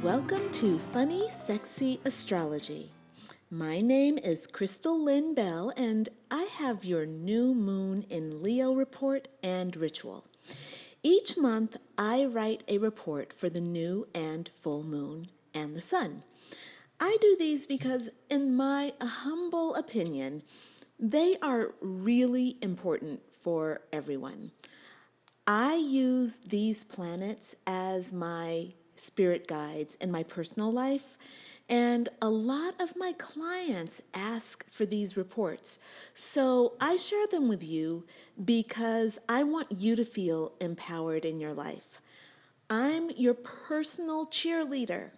Welcome to Funny Sexy Astrology. My name is Crystal Lynn Bell, and I have your new moon in Leo report and ritual. Each month, I write a report for the new and full moon and the sun. I do these because, in my humble opinion, they are really important for everyone. I use these planets as my spirit guides in my personal life, and a lot of my clients ask for these reports. So I share them with you because I want you to feel empowered in your life. I'm your personal cheerleader,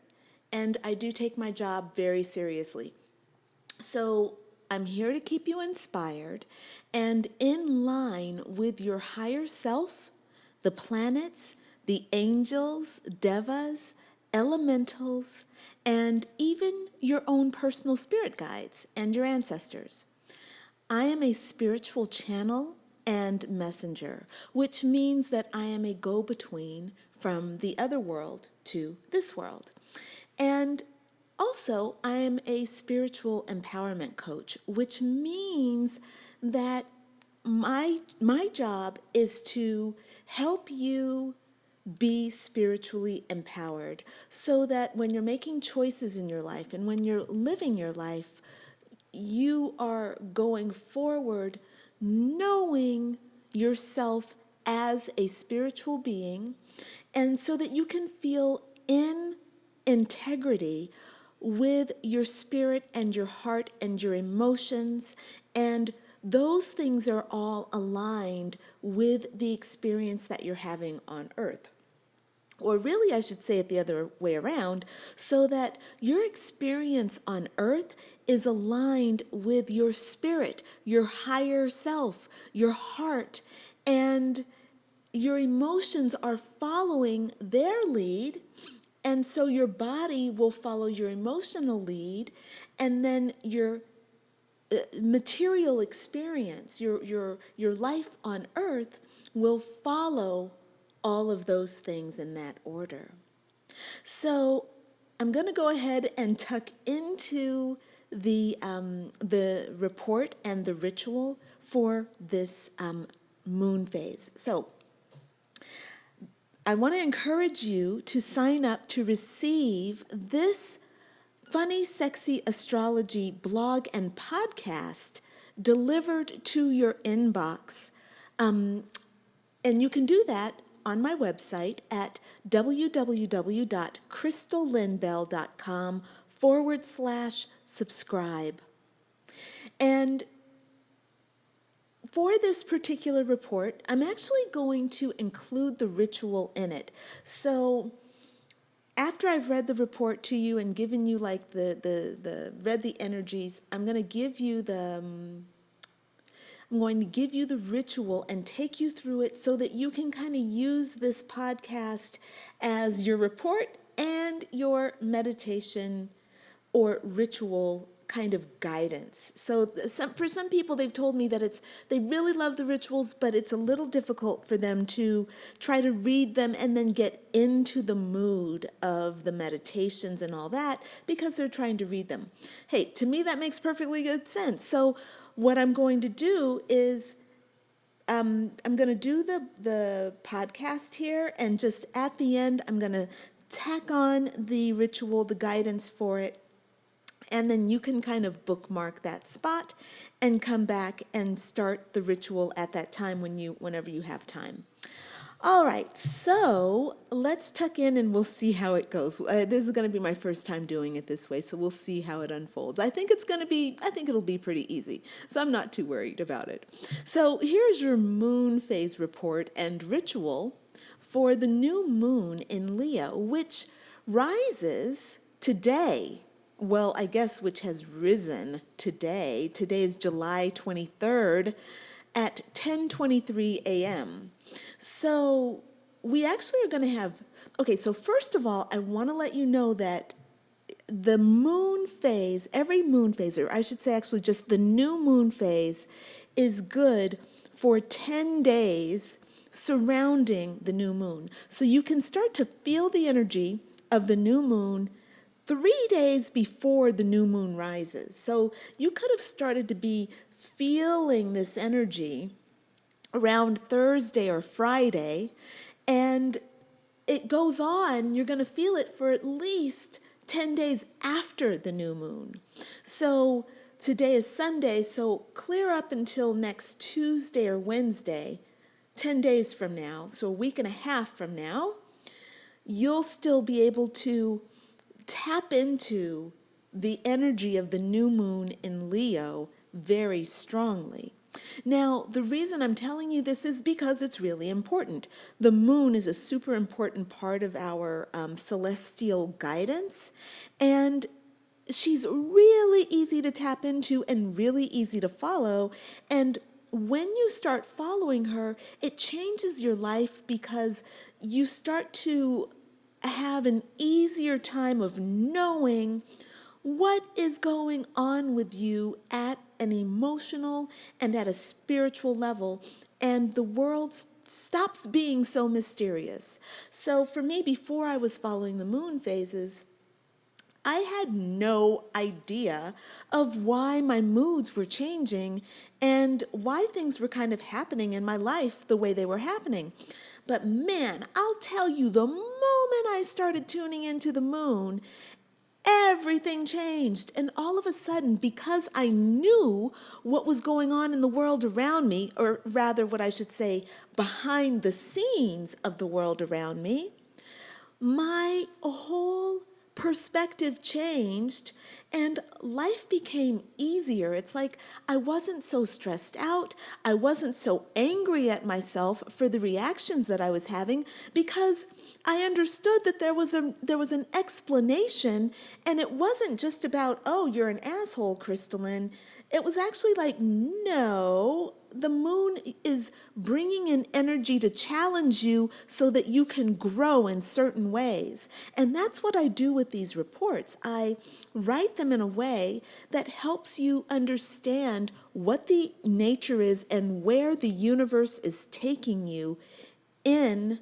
and I do take my job very seriously. So I'm here to keep you inspired and in line with your higher self, the planets, the angels, devas, elementals, and even your own personal spirit guides and your ancestors. I am a spiritual channel and messenger, which means that I am a go-between from the other world to this world. And also, I am a spiritual empowerment coach, which means that my job is to help you be spiritually empowered so that when you're making choices in your life and when you're living your life, you are going forward knowing yourself as a spiritual being, and so that you can feel in integrity with your spirit and your heart and your emotions, and those things are all aligned with the experience that you're having on earth. Or really, I should say it the other way around, so that your experience on earth is aligned with your spirit, your higher self, your heart, and your emotions are following their lead. And so your body will follow your emotional lead, and then your material experience, your life on earth will follow all of those things in that order. So I'm going to go ahead and tuck into the report and the ritual for this moon phase. So I want to encourage you to sign up to receive this Funny Sexy Astrology blog and podcast delivered to your inbox. And you can do that on my website at www.crystallinbell.com/subscribe. And for this particular report, I'm actually going to include the ritual in it. So after I've read the report to you and given you like read the energies, I'm going to give you the ritual and take you through it so that you can kind of use this podcast as your report and your meditation or ritual kind of guidance. So for some people, they've told me that they really love the rituals, but it's a little difficult for them to try to read them and then get into the mood of the meditations and all that because they're trying to read them. Hey, to me, that makes perfectly good sense. So what I'm going to do is I'm going to do the podcast here, and just at the end, I'm going to tack on the ritual, the guidance for it, and then you can kind of bookmark that spot and come back and start the ritual at that time whenever you have time. All right, so let's tuck in and we'll see how it goes. This is going to be my first time doing it this way, so we'll see how it unfolds. I think it'll be pretty easy, so I'm not too worried about it. So here's your moon phase report and ritual for the new moon in Leo, which rises today. Well, I guess which has risen today. Today is July 23rd at 10:23 a.m. So we actually are going to have, okay, so first of all, I want to let you know that the moon phase, every moon phase, or I should say actually just the new moon phase, is good for 10 days surrounding the new moon. So you can start to feel the energy of the new moon 3 days before the new moon rises. So you could have started to be feeling this energy around Thursday or Friday, and it goes on. You're going to feel it for at least 10 days after the new moon. So today is Sunday, so clear up until next Tuesday or Wednesday, 10 days from now, so a week and a half from now, you'll still be able to tap into the energy of the new moon in Leo very strongly. Now, the reason I'm telling you this is because it's really important. The moon is a super important part of our celestial guidance, and she's really easy to tap into and really easy to follow. And when you start following her, it changes your life because you start to have an easier time of knowing what is going on with you at an emotional and at a spiritual level, and the world stops being so mysterious. So for me, before I was following the moon phases, I had no idea of why my moods were changing and why things were kind of happening in my life the way they were happening. But man, I'll tell you, the moment I started tuning into the moon, everything changed. And all of a sudden, because I knew what was going on in the world around me, or rather what I should say, behind the scenes of the world around me, my whole perspective changed and life became easier. It's like I wasn't so stressed out. I wasn't so angry at myself for the reactions that I was having because I understood that there was an explanation, and it wasn't just about, oh, you're an asshole, Crystalline. It was actually like, no, the moon is bringing in energy to challenge you so that you can grow in certain ways. And that's what I do with these reports. I write them in a way that helps you understand what the nature is and where the universe is taking you in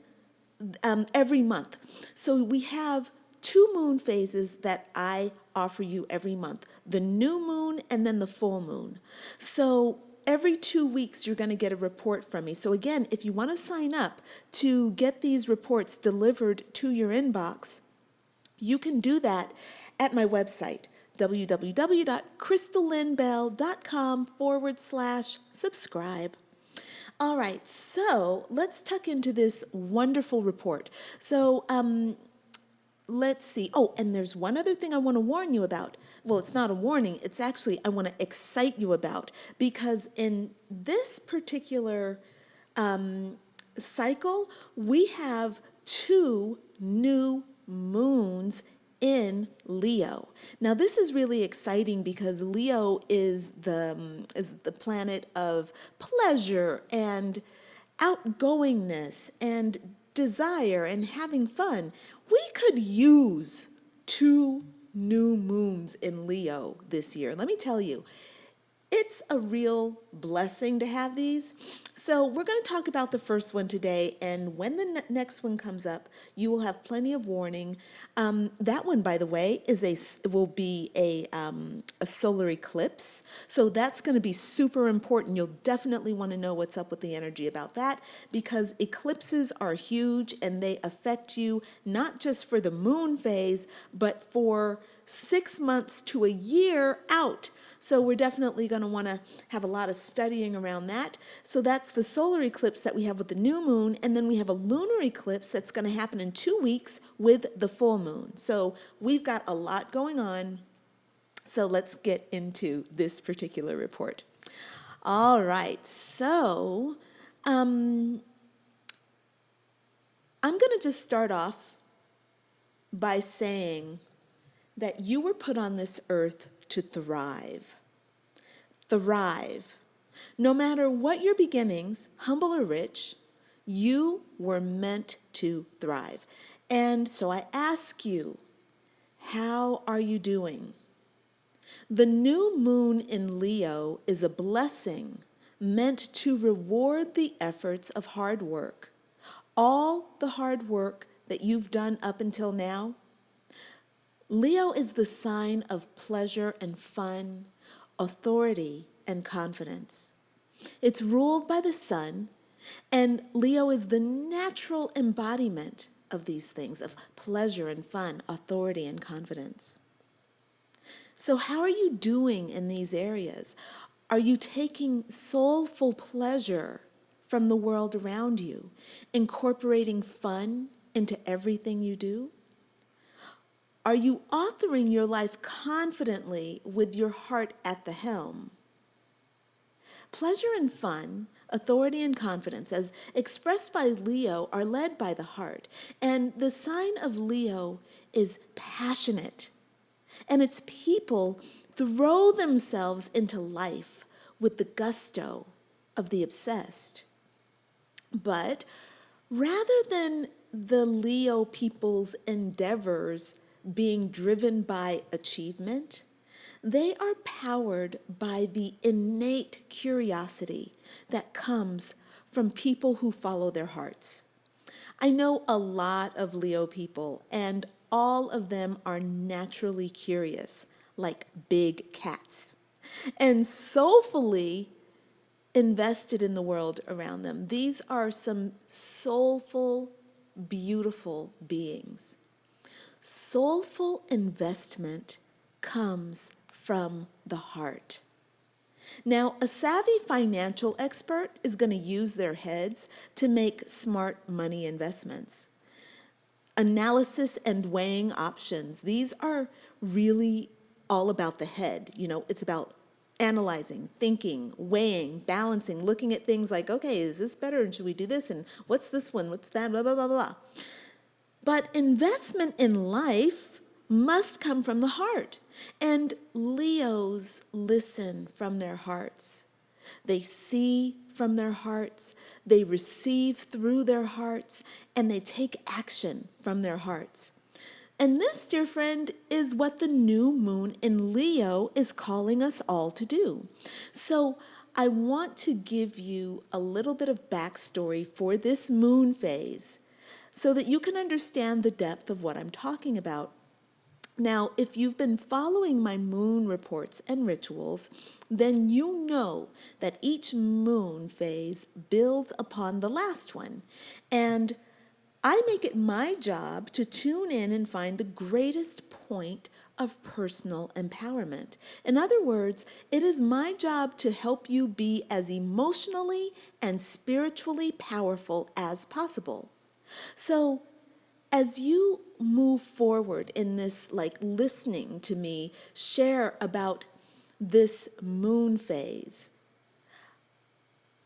every month. So we have 2 moon phases that I offer you every month, the new moon and then the full moon. So every 2 weeks, you're going to get a report from me. So again, if you want to sign up to get these reports delivered to your inbox, you can do that at my website, www.crystallinbell.com/subscribe. All right, so let's tuck into this wonderful report. So let's see. Oh, and there's one other thing I want to warn you about. Well, it's not a warning. It's actually I want to excite you about, because in this particular cycle, we have 2 new moons in Leo. Now, this is really exciting because Leo is the planet of pleasure and outgoingness and desire and having fun. We could use 2 new moons in Leo this year. Let me tell you, it's a real blessing to have these. So we're going to talk about the first one today, and when the next one comes up, you will have plenty of warning. That one, by the way, will be a solar eclipse. So that's going to be super important. You'll definitely want to know what's up with the energy about that, because eclipses are huge and they affect you not just for the moon phase, but for 6 months to a year out. So we're definitely going to want to have a lot of studying around that. So that's the solar eclipse that we have with the new moon. And then we have a lunar eclipse that's going to happen in 2 weeks with the full moon. So we've got a lot going on. So let's get into this particular report. All right. So I'm going to just start off by saying that you were put on this earth to thrive. Thrive. No matter what your beginnings, humble or rich, you were meant to thrive. And so I ask you, how are you doing? The new moon in Leo is a blessing meant to reward the efforts of hard work. All the hard work that you've done up until now, Leo is the sign of pleasure and fun, authority and confidence. It's ruled by the sun, and Leo is the natural embodiment of these things, of pleasure and fun, authority and confidence. So how are you doing in these areas? Are you taking soulful pleasure from the world around you, incorporating fun into everything you do? Are you authoring your life confidently with your heart at the helm? Pleasure and fun, authority and confidence, as expressed by Leo, are led by the heart. And the sign of Leo is passionate. And its people throw themselves into life with the gusto of the obsessed. But rather than the Leo people's endeavors being driven by achievement, they are powered by the innate curiosity that comes from people who follow their hearts. I know a lot of Leo people, and all of them are naturally curious, like big cats, and soulfully invested in the world around them. These are some soulful, beautiful beings. Soulful investment comes from the heart. Now, a savvy financial expert is going to use their heads to make smart money investments. Analysis and weighing options, these are really all about the head. It's about analyzing, thinking, weighing, balancing, looking at things like, okay, is this better? And should we do this? And what's this one? What's that? Blah, blah, blah, blah. But investment in life must come from the heart. And Leos listen from their hearts. They see from their hearts, they receive through their hearts, and they take action from their hearts. And this, dear friend, is what the new moon in Leo is calling us all to do. So I want to give you a little bit of backstory for this moon phase so that you can understand the depth of what I'm talking about. Now, if you've been following my moon reports and rituals, then you know that each moon phase builds upon the last one. And I make it my job to tune in and find the greatest point of personal empowerment. In other words, it is my job to help you be as emotionally and spiritually powerful as possible. So, as you move forward in this, listening to me share about this moon phase,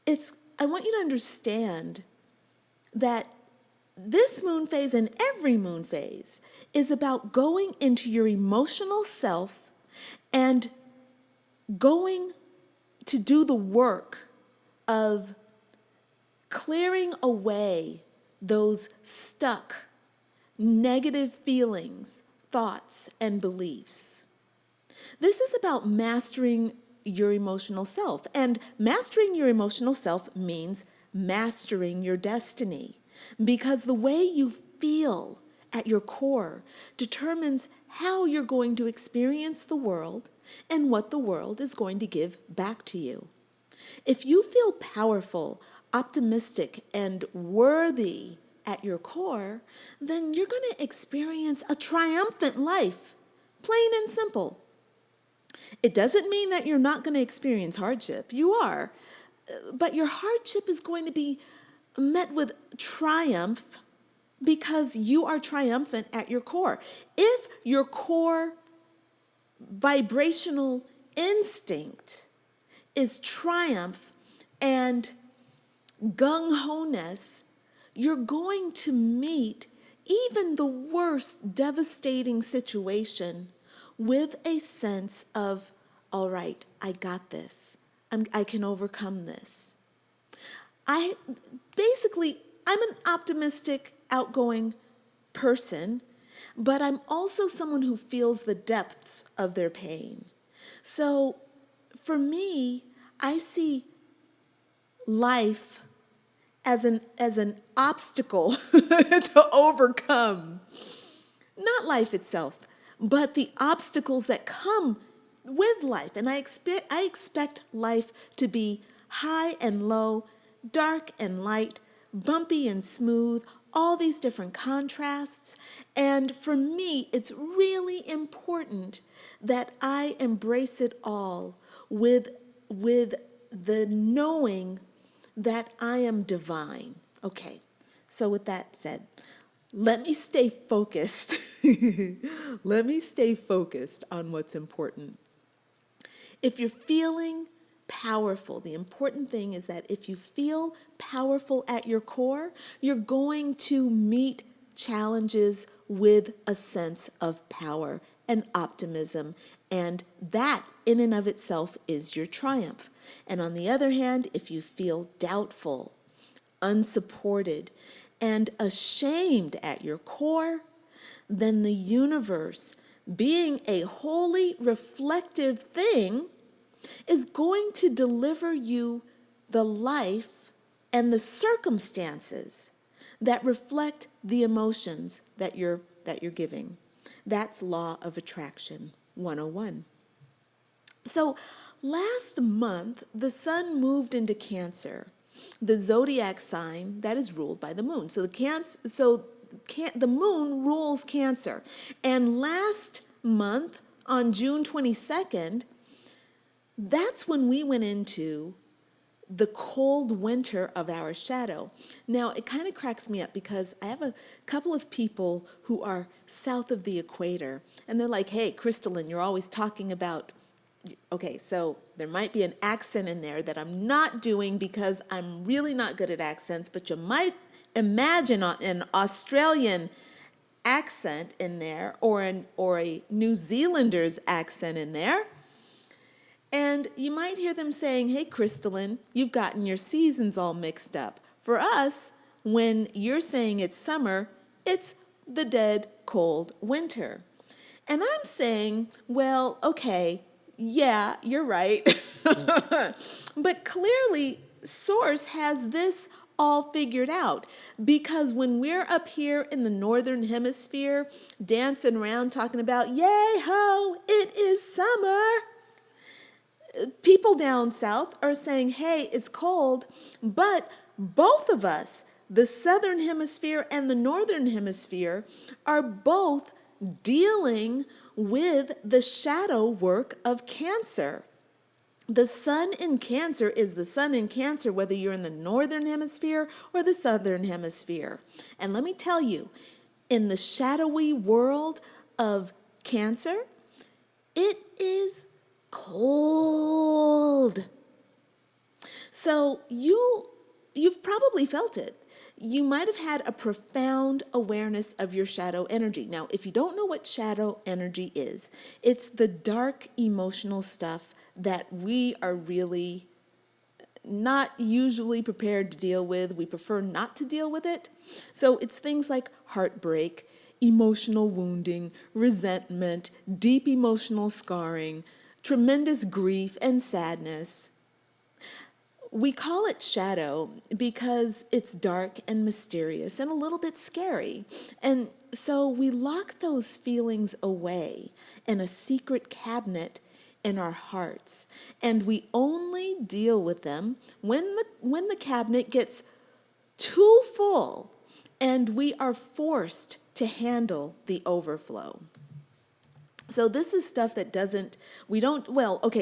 I want you to understand that this moon phase and every moon phase is about going into your emotional self and going to do the work of clearing away those stuck negative feelings, thoughts, and beliefs. This is about mastering your emotional self. And mastering your emotional self means mastering your destiny. Because the way you feel at your core determines how you're going to experience the world and what the world is going to give back to you. If you feel powerful, optimistic, and worthy at your core, then you're going to experience a triumphant life, plain and simple. It doesn't mean that you're not going to experience hardship. You are. But your hardship is going to be met with triumph because you are triumphant at your core. If your core vibrational instinct is triumph and gung-ho-ness, you're going to meet even the worst devastating situation with a sense of, all right, I got this. I can overcome this. I'm an optimistic, outgoing person, but I'm also someone who feels the depths of their pain. So for me, I see life as an obstacle to overcome. Not life itself, but the obstacles that come with life. And I expect life to be high and low, dark and light, bumpy and smooth, all these different contrasts. And for me, it's really important that I embrace it all with the knowing that I am divine. Okay, so with that said, let me stay focused. Let me stay focused on what's important. If you're feeling powerful, the important thing is that if you feel powerful at your core, you're going to meet challenges with a sense of power and optimism, and that in and of itself is your triumph. And on the other hand, if you feel doubtful, unsupported, and ashamed at your core, then the universe, being a wholly reflective thing, is going to deliver you the life and the circumstances that reflect the emotions that you're giving. That's Law of Attraction 101. So last month, the sun moved into Cancer, the zodiac sign that is ruled by the moon. So the moon rules Cancer. And last month, on June 22nd, that's when we went into the cold winter of our shadow. Now, it kind of cracks me up because I have a couple of people who are south of the equator, and they're like, hey, Crystalline, you're always talking about... Okay, so there might be an accent in there that I'm not doing because I'm really not good at accents, but you might imagine an Australian accent in there or a New Zealander's accent in there. And you might hear them saying, hey, Crystalline, you've gotten your seasons all mixed up. For us, when you're saying it's summer, it's the dead cold winter. And I'm saying, well, okay, yeah, you're right. But clearly, Source has this all figured out, because when we're up here in the northern hemisphere dancing around talking about, yay ho, it is summer, people down south are saying, hey, it's cold, but both of us, the southern hemisphere and the northern hemisphere, are both dealing with the shadow work of Cancer. The sun in Cancer is the sun in Cancer, whether you're in the northern hemisphere or the southern hemisphere. And let me tell you, in the shadowy world of Cancer, it is cold. So you've probably felt it. You might have had a profound awareness of your shadow energy. Now, if you don't know what shadow energy is, it's the dark emotional stuff that we are really not usually prepared to deal with. We prefer not to deal with it. So it's things like heartbreak, emotional wounding, resentment, deep emotional scarring, tremendous grief and sadness. We call it shadow because it's dark and mysterious and a little bit scary. And so we lock those feelings away in a secret cabinet in our hearts. And we only deal with them when the cabinet gets too full and we are forced to handle the overflow. So this is stuff that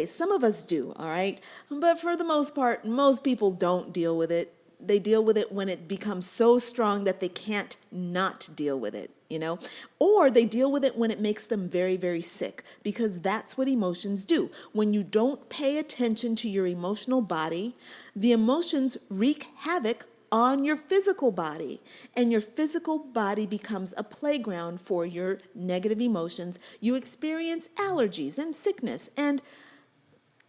some of us do, all right? But for the most part, most people don't deal with it. They deal with it when it becomes so strong that they can't not deal with it, Or they deal with it when it makes them very, very sick, because that's what emotions do. When you don't pay attention to your emotional body, the emotions wreak havoc on your physical body, and your physical body becomes a playground for your negative emotions. You experience allergies and sickness and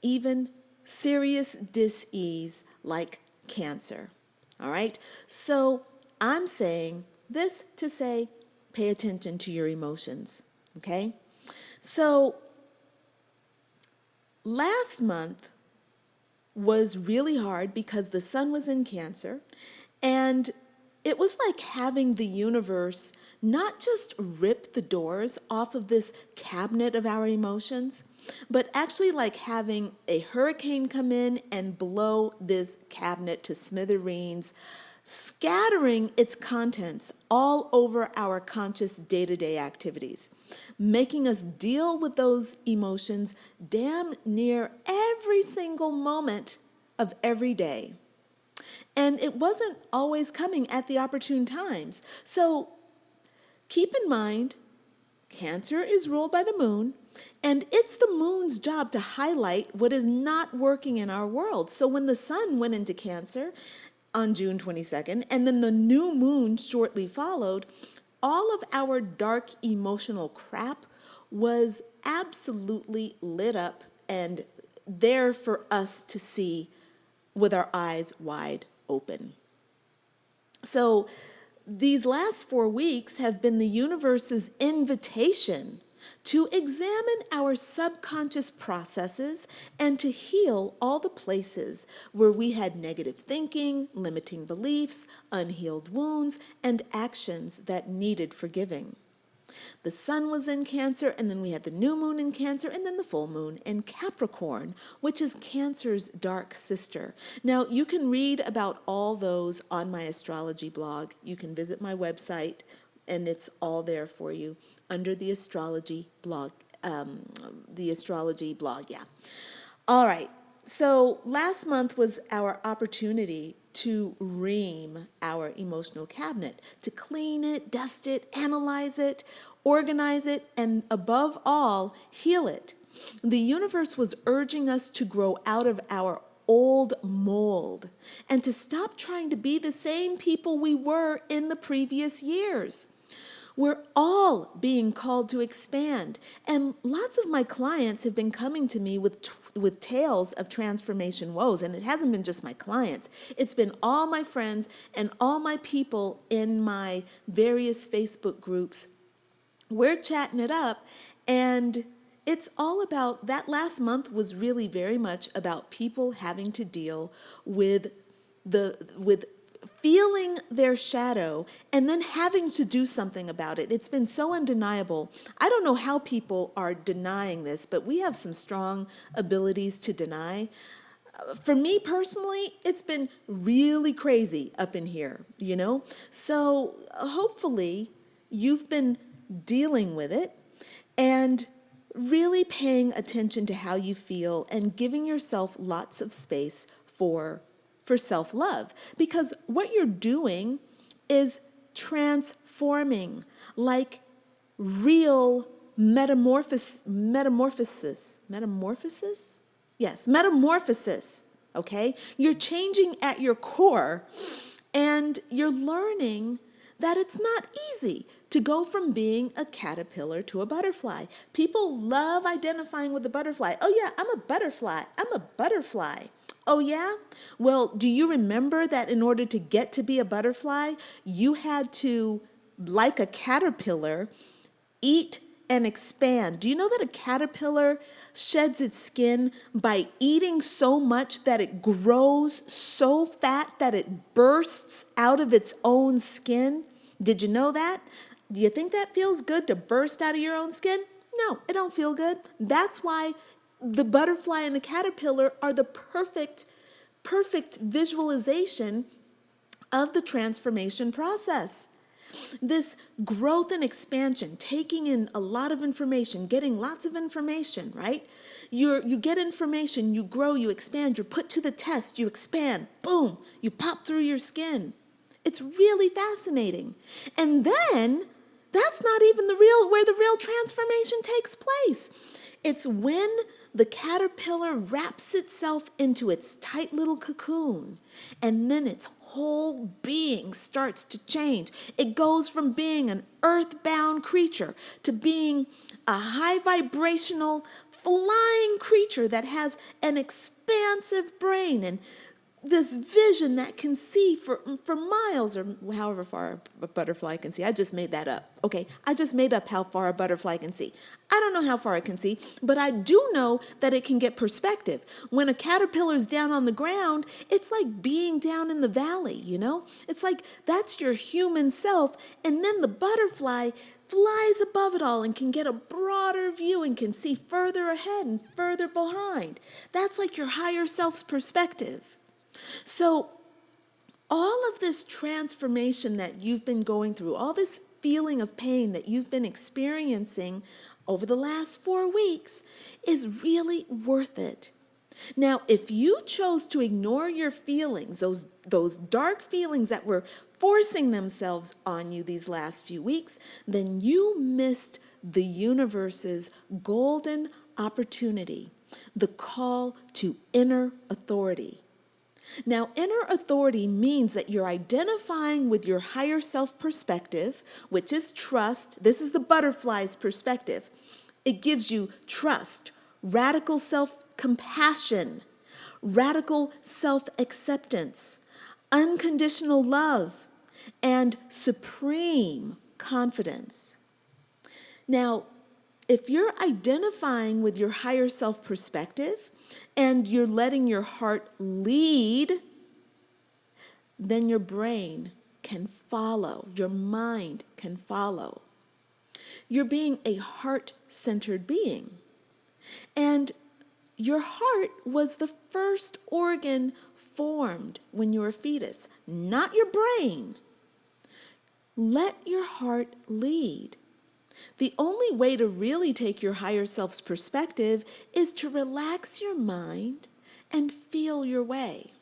even serious dis-ease like cancer. All right? So I'm saying this to say, pay attention to your emotions. Okay? So last month was really hard because the sun was in Cancer, and It was like having the universe not just rip the doors off of this cabinet of our emotions, but actually like having a hurricane come in and blow this cabinet to smithereens, scattering its contents all over our conscious day-to-day activities, making us deal with those emotions damn near every single moment of every day. And it wasn't always coming at the opportune times. So keep in mind, Cancer is ruled by the moon, and it's the moon's job to highlight what is not working in our world. So when the sun went into Cancer on June 22nd, and then the new moon shortly followed, all of our dark emotional crap was absolutely lit up and there for us to see with our eyes wide open. So these last 4 weeks have been the universe's invitation to examine our subconscious processes and to heal all the places where we had negative thinking, limiting beliefs, unhealed wounds, and actions that needed forgiving. The sun was in Cancer, and then we had the new moon in Cancer, and then the full moon in Capricorn, which is Cancer's dark sister. Now, you can read about all those on my astrology blog. You can visit my website, and it's all there for you under the astrology blog. Yeah. All right. So last month was our opportunity to ream our emotional cabinet, to clean it, dust it, analyze it, organize it, and above all, heal it. The universe was urging us to grow out of our old mold and to stop trying to be the same people we were in the previous years. We're all being called to expand, and lots of my clients have been coming to me with tales of transformation woes, and it hasn't been just my clients. It's been all my friends and all my people in my various Facebook groups. We're chatting it up, and it's all about, that last month was really very much about people having to deal with feeling their shadow and then having to do something about it. It's been so undeniable. I don't know how people are denying this, but we have some strong abilities to deny. For me personally, it's been really crazy up in here, you know? So hopefully you've been dealing with it and really paying attention to how you feel and giving yourself lots of space for self-love, because what you're doing is transforming, like real metamorphosis. Yes, metamorphosis, okay? You're changing at your core, and you're learning that it's not easy to go from being a caterpillar to a butterfly. People love identifying with the butterfly. Oh yeah, I'm a butterfly. I'm a butterfly. Oh yeah? Well, do you remember that in order to get to be a butterfly, you had to, like a caterpillar, eat and expand? Do you know that a caterpillar sheds its skin by eating so much that it grows so fat that it bursts out of its own skin? Did you know that? Do you think that feels good, to burst out of your own skin? No, it don't feel good. That's why the butterfly and the caterpillar are the perfect visualization of the transformation process. This growth and expansion, taking in a lot of information, getting lots of information, right? You get information, you grow, you expand, you're put to the test, you expand, boom, you pop through your skin. It's really fascinating. And then that's not even where the real transformation takes place. It's when the caterpillar wraps itself into its tight little cocoon, and then its whole being starts to change. It goes from being an earthbound creature to being a high vibrational flying creature that has an expansive brain and this vision that can see for miles or however far a butterfly can see. I just made that up. Okay, I just made up how far a butterfly can see. I don't know how far it can see, but I do know that it can get perspective. When a caterpillar's down on the ground, it's like being down in the valley, you know? It's like that's your human self, and then the butterfly flies above it all and can get a broader view and can see further ahead and further behind. That's like your higher self's perspective. So all of this transformation that you've been going through, all this feeling of pain that you've been experiencing over the last 4 weeks is really worth it. Now, if you chose to ignore your feelings, those dark feelings that were forcing themselves on you these last few weeks, then you missed the universe's golden opportunity, the call to inner authority. Now, inner authority means that you're identifying with your higher self perspective, which is trust. This is the butterfly's perspective. It gives you trust, radical self-compassion, radical self-acceptance, unconditional love, and supreme confidence. Now, if you're identifying with your higher self perspective and you're letting your heart lead, then your brain can follow, your mind can follow. You're being a heart-centered being. And your heart was the first organ formed when you were a fetus, not your brain. Let your heart lead. The only way to really take your higher self's perspective is to relax your mind and feel your way.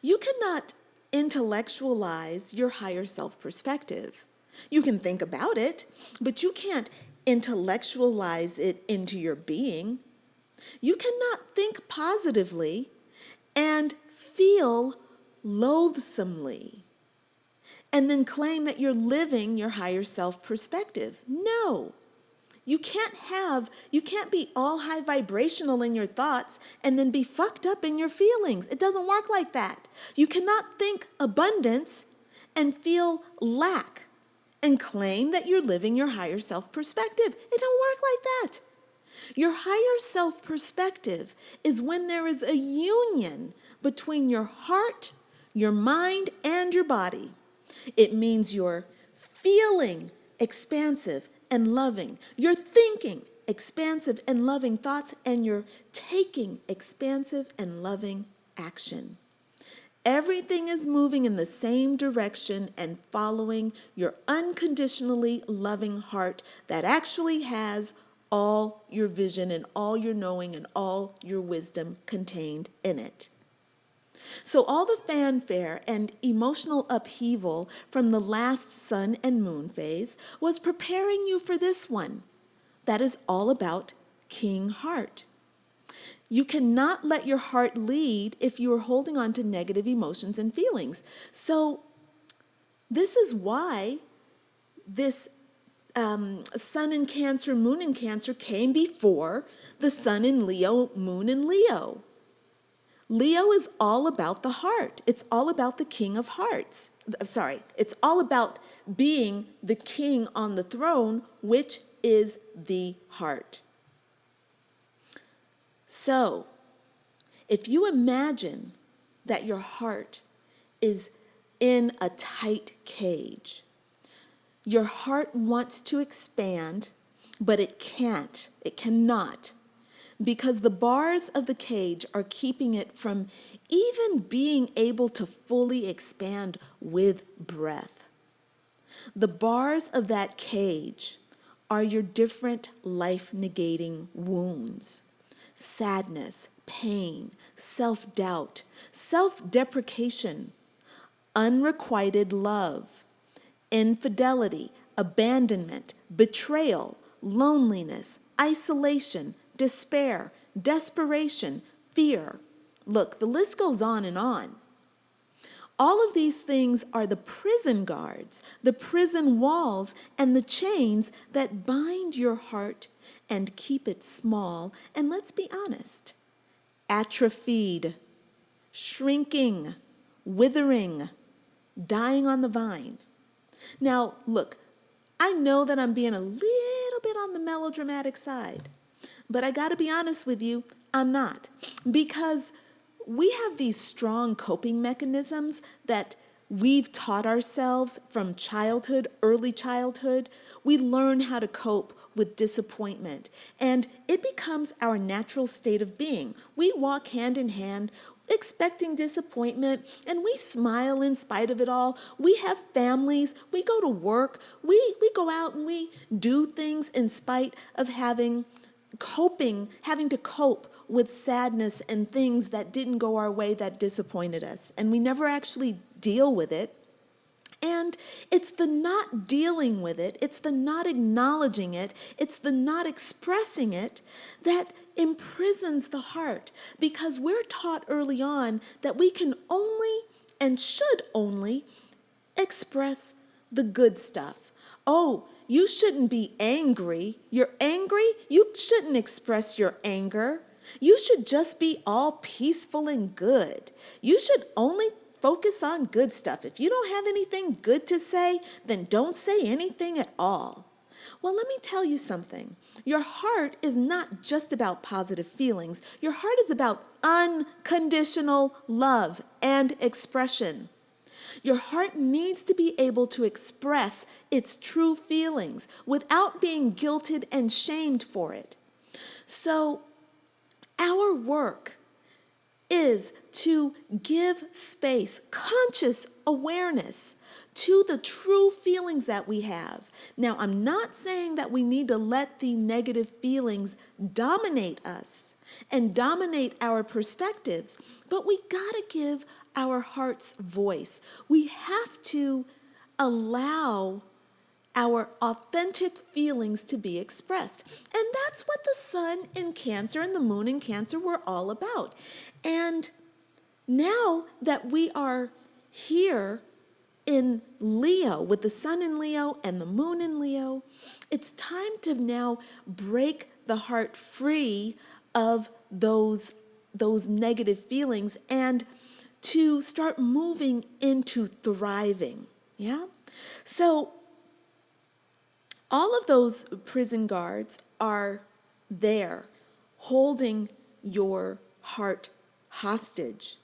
You cannot intellectualize your higher self perspective. You can think about it, but you can't intellectualize it into your being. You cannot think positively and feel loathsomely and then claim that you're living your higher self perspective. No. You can't be all high vibrational in your thoughts and then be fucked up in your feelings. It doesn't work like that. You cannot think abundance and feel lack and claim that you're living your higher self perspective. It don't work like that. Your higher self perspective is when there is a union between your heart, your mind, and your body. It means you're feeling expansive and loving. You're thinking expansive and loving thoughts, and you're taking expansive and loving action. Everything is moving in the same direction and following your unconditionally loving heart that actually has all your vision and all your knowing and all your wisdom contained in it. So all the fanfare and emotional upheaval from the last sun and moon phase was preparing you for this one. That is all about King Heart. You cannot let your heart lead if you are holding on to negative emotions and feelings. So this is why this sun in Cancer, moon in Cancer came before the sun in Leo, moon in Leo. Leo is all about the heart. It's all about the king of hearts. It's all about being the king on the throne, which is the heart. So, if you imagine that your heart is in a tight cage, your heart wants to expand, but it cannot. Because the bars of the cage are keeping it from even being able to fully expand with breath. The bars of that cage are your different life-negating wounds: sadness, pain, self-doubt, self-deprecation, unrequited love, infidelity, abandonment, betrayal, loneliness, isolation, despair, desperation, fear. Look, the list goes on and on. All of these things are the prison guards, the prison walls, and the chains that bind your heart and keep it small, and let's be honest, atrophied shrinking, withering, dying on the vine. Now, look, I know that I'm being a little bit on the melodramatic side, but I got to be honest with you, I'm not. Because we have these strong coping mechanisms that we've taught ourselves from childhood, early childhood. We learn how to cope with disappointment, and it becomes our natural state of being. We walk hand in hand expecting disappointment, and we smile in spite of it all. We have families, we go to work, we go out and we do things in spite of having to cope with sadness and things that didn't go our way that disappointed us. And we never actually deal with it. And it's the not dealing with it, it's the not acknowledging it, it's the not expressing it that imprisons the heart, because we're taught early on that we can only and should only express the good stuff. Oh, you shouldn't be angry. You're angry? You shouldn't express your anger. You should just be all peaceful and good. You should only focus on good stuff. If you don't have anything good to say, then don't say anything at all. Well, let me tell you something. Your heart is not just about positive feelings. Your heart is about unconditional love and expression. Your heart needs to be able to express its true feelings without being guilted and shamed for it. So, our work is to give space, conscious awareness to the true feelings that we have. Now, I'm not saying that we need to let the negative feelings dominate us and dominate our perspectives, but we gotta give our heart's voice. We have to allow our authentic feelings to be expressed. And that's what the sun in Cancer and the moon in Cancer were all about. And now that we are here in Leo, with the sun in Leo and the moon in Leo, it's time to now break the heart free of those negative feelings and to start moving into thriving. Yeah? So all of those prison guards are there holding your heart hostage.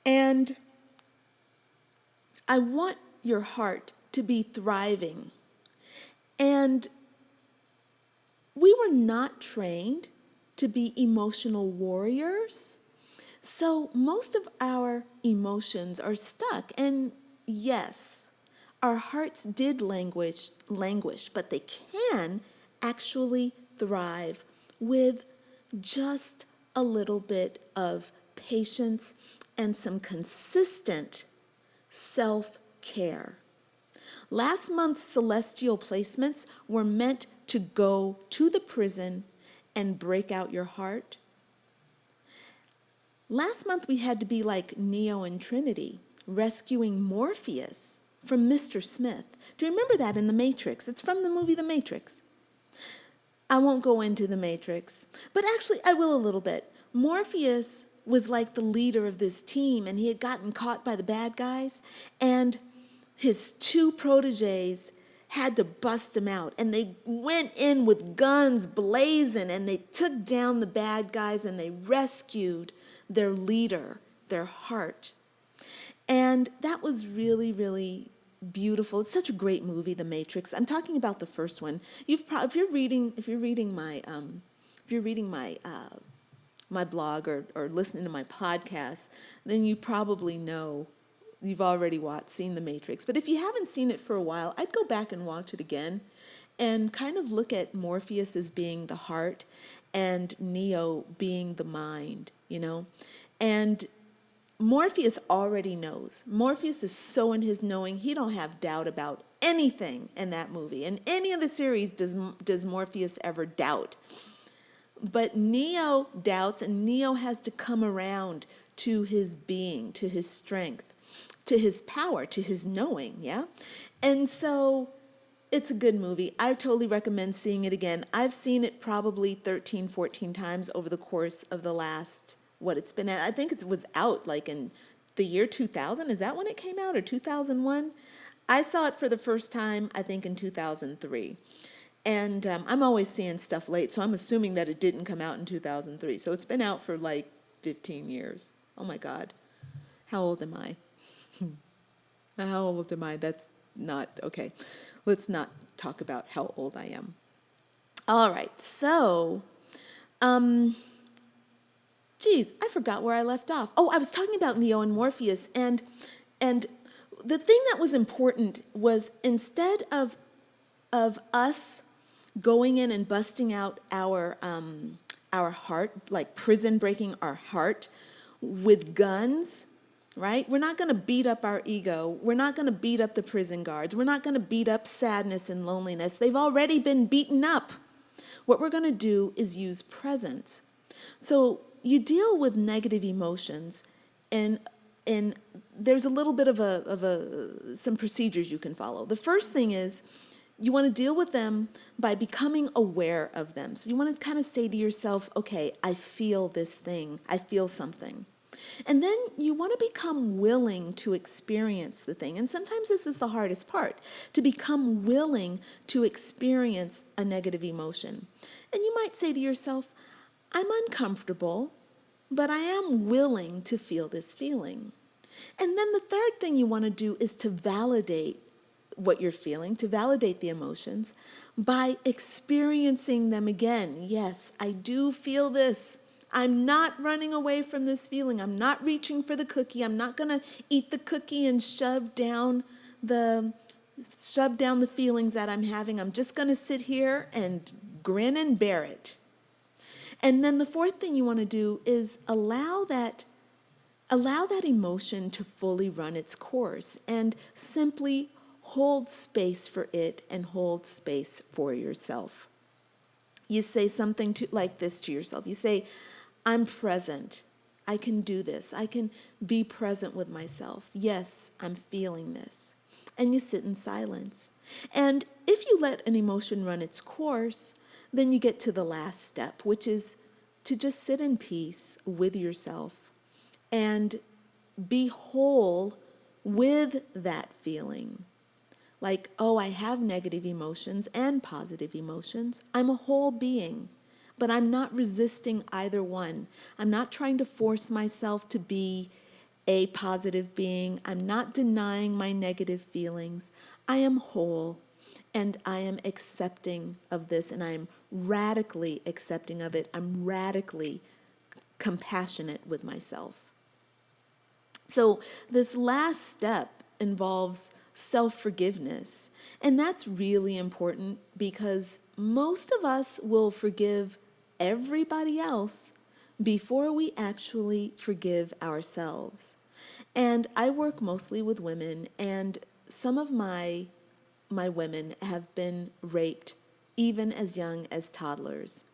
And I want your heart to be thriving. And we were not trained to be emotional warriors. So most of our emotions are stuck. And yes, our hearts did languish, but they can actually thrive with just a little bit of patience and some consistent self-care. Last month's celestial placements were meant to go to the prison and break out your heart. Last month we had to be like Neo and Trinity, rescuing Morpheus from Mr. Smith. Do you remember that in The Matrix? It's from the movie The Matrix. I won't go into The Matrix, but actually I will a little bit. Morpheus was like the leader of this team, and he had gotten caught by the bad guys, and his two proteges had to bust him out, and they went in with guns blazing, and they took down the bad guys, and they rescued their leader, their heart. And that was really, really beautiful. It's such a great movie, The Matrix. I'm talking about the first one. If you're reading my blog or listening to my podcast, then you probably know you've already seen The Matrix. But if you haven't seen it for a while, I'd go back and watch it again and kind of look at Morpheus as being the heart and Neo being the mind, you know? And Morpheus already knows. Morpheus is so in his knowing, he don't have doubt about anything in that movie. In any of the series does Morpheus ever doubt. But Neo doubts, and Neo has to come around to his being, to his strength, to his power, to his knowing, yeah? And so it's a good movie. I totally recommend seeing it again. I've seen it probably 13, 14 times over the course of the last what it's been at. I think it was out like in the year 2000. Is that when it came out, or 2001? I saw it for the first time, I think, in 2003. And I'm always seeing stuff late, so I'm assuming that it didn't come out in 2003. So it's been out for like 15 years. Oh my God. How old am I? How old am I? That's not, okay. Let's not talk about how old I am. All right, so, I forgot where I left off. Oh, I was talking about Neo and Morpheus, and the thing that was important was, instead of us going in and busting out our heart, like prison breaking our heart with guns, right? We're not going to beat up our ego. We're not going to beat up the prison guards. We're not going to beat up sadness and loneliness. They've already been beaten up. What we're going to do is use presence. So you deal with negative emotions, and there's a little bit of some procedures you can follow. The first thing is, you want to deal with them by becoming aware of them. So you want to kind of say to yourself, okay, I feel this thing. I feel something. And then you want to become willing to experience the thing. And sometimes this is the hardest part, to become willing to experience a negative emotion. And you might say to yourself, I'm uncomfortable, but I am willing to feel this feeling. And then the third thing you want to do is to validate what you're feeling, to validate the emotions by experiencing them again. Yes, I do feel this. I'm not running away from this feeling. I'm not reaching for the cookie. I'm not going to eat the cookie and shove down the feelings that I'm having. I'm just going to sit here and grin and bear it. And then the fourth thing you want to do is allow that emotion to fully run its course, and simply hold space for it and hold space for yourself. You say something like this to yourself. You say, I'm present. I can do this. I can be present with myself. Yes, I'm feeling this. And you sit in silence. And if you let an emotion run its course, then you get to the last step, which is to just sit in peace with yourself and be whole with that feeling. Like, oh, I have negative emotions and positive emotions. I'm a whole being. But I'm not resisting either one. I'm not trying to force myself to be a positive being. I'm not denying my negative feelings. I am whole, and I am accepting of this, and I am radically accepting of it. I'm radically compassionate with myself. So this last step involves self-forgiveness, and that's really important because most of us will forgive everybody else before we actually forgive ourselves. And I work mostly with women, and some of my women have been raped even as young as toddlers.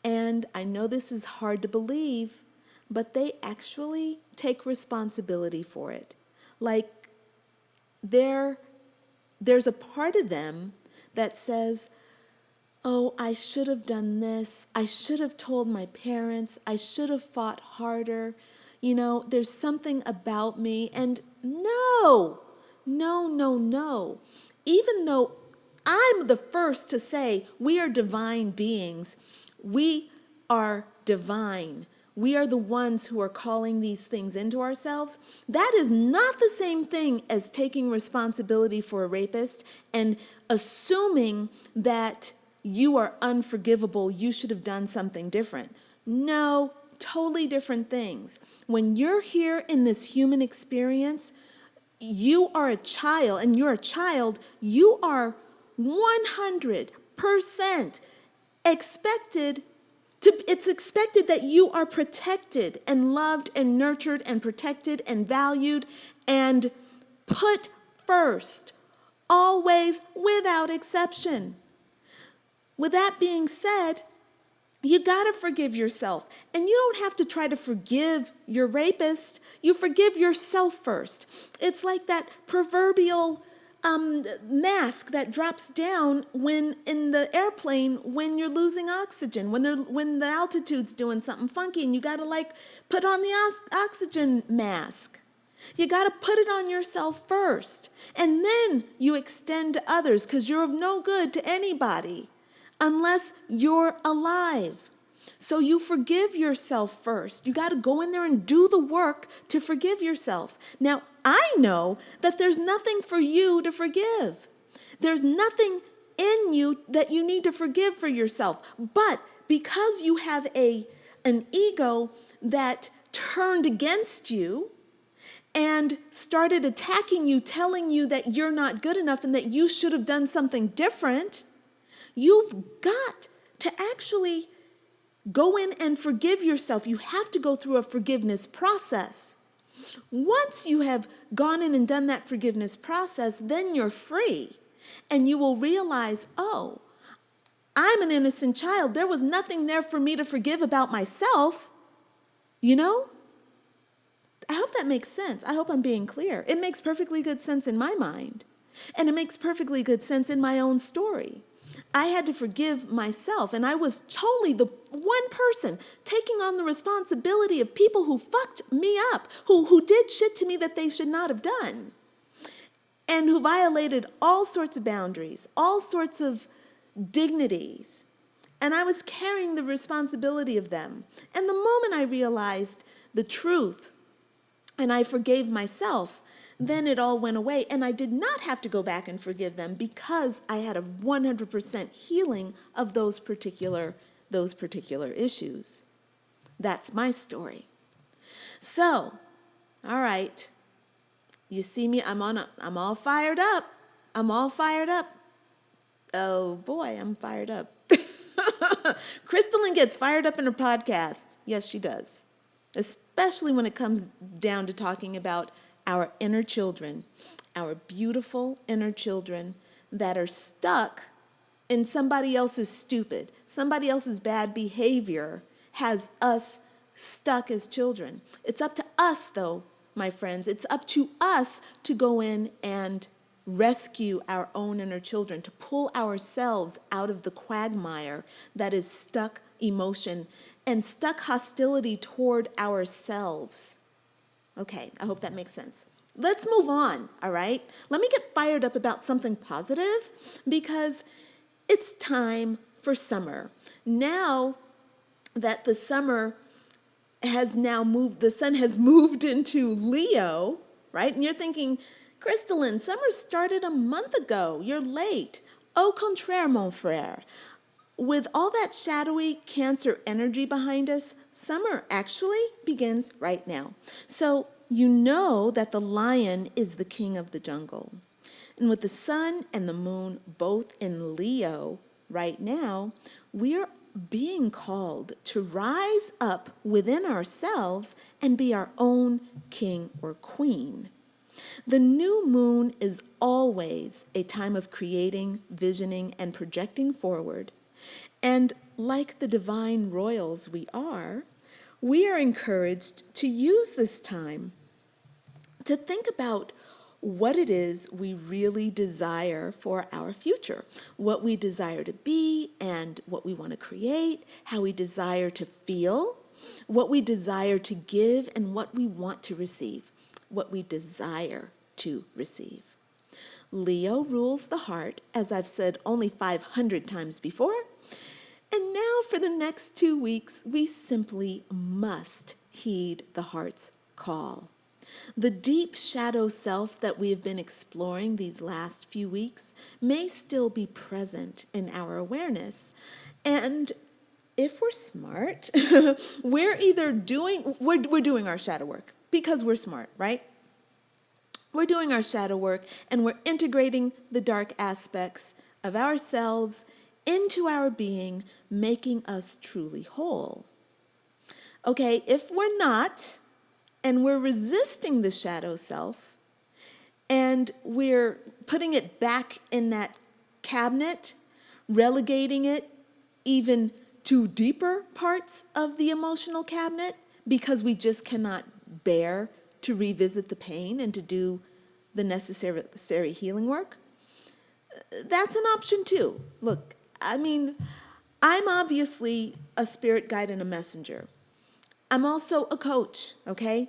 And I know this is hard to believe, but they actually take responsibility for it. Like, there's a part of them that says, oh, I should have done this. I should have told my parents. I should have fought harder. You know, there's something about me. And no. Even though I'm the first to say we are divine beings, we are divine. We are the ones who are calling these things into ourselves. That is not the same thing as taking responsibility for a rapist and assuming that you are unforgivable, you should have done something different. No, totally different things. When you're here in this human experience, you are a child, and you're a child, you are 100% expected it's expected that you are protected and loved and nurtured and protected and valued and put first, always, without exception. With that being said, you got to forgive yourself. And you don't have to try to forgive your rapist. You forgive yourself first. It's like that proverbial mask that drops down when in the airplane when you're losing oxygen, when the altitude's doing something funky and you got to like put on the oxygen mask. You got to put it on yourself first, and then you extend to others, because you're of no good to anybody unless you're alive. So you forgive yourself first. You got to go in there and do the work to forgive yourself. Now, I know that there's nothing for you to forgive. There's nothing in you that you need to forgive for yourself. But because you have an ego that turned against you and started attacking you, telling you that you're not good enough and that you should have done something different, you've got to actually go in and forgive yourself. You have to go through a forgiveness process. Once you have gone in and done that forgiveness process, then you're free. And you will realize, oh, I'm an innocent child. There was nothing there for me to forgive about myself. You know? I hope that makes sense. I hope I'm being clear. It makes perfectly good sense in my mind. And it makes perfectly good sense in my own story. I had to forgive myself, and I was totally the one person taking on the responsibility of people who fucked me up, who did shit to me that they should not have done, and who violated all sorts of boundaries, all sorts of dignities. And I was carrying the responsibility of them. And the moment I realized the truth and I forgave myself, then it all went away, and I did not have to go back and forgive them because I had a 100% healing of those particular issues. That's my story. So, all right, you see me, I'm all fired up. I'm all fired up. Oh boy, I'm fired up. Crystalline gets fired up in her podcast. Yes, she does. Especially when it comes down to talking about our inner children, our beautiful inner children that are stuck in somebody else's stupid, somebody else's bad behavior has us stuck as children. It's up to us, though, my friends. It's up to us to go in and rescue our own inner children, to pull ourselves out of the quagmire that is stuck emotion and stuck hostility toward ourselves. Okay, I hope that makes sense. Let's move on, all right? Let me get fired up about something positive because it's time for summer. Now that the summer has now moved, the sun has moved into Leo, right? And you're thinking, Crystalline, summer started a month ago. You're late. Au contraire, mon frère. With all that shadowy Cancer energy behind us, summer actually begins right now. So you know that the lion is the king of the jungle. And with the sun and the moon both in Leo right now, we're being called to rise up within ourselves and be our own king or queen. The new moon is always a time of creating, visioning, and projecting forward. And like the divine royals we are encouraged to use this time to think about what it is we really desire for our future, what we desire to be and what we want to create, how we desire to feel, what we desire to give, and what we want to receive, what we desire to receive. Leo rules the heart, as I've said only 500 times before. And now for the next 2 weeks, we simply must heed the heart's call. The deep shadow self that we have been exploring these last few weeks may still be present in our awareness. And if we're smart, we're doing our shadow work because we're smart, right? We're doing our shadow work and we're integrating the dark aspects of ourselves into our being, making us truly whole. Okay, if we're not, and we're resisting the shadow self, and we're putting it back in that cabinet, relegating it even to deeper parts of the emotional cabinet, because we just cannot bear to revisit the pain and to do the necessary healing work, that's an option too. Look, I mean, I'm obviously a spirit guide and a messenger. I'm also a coach, okay?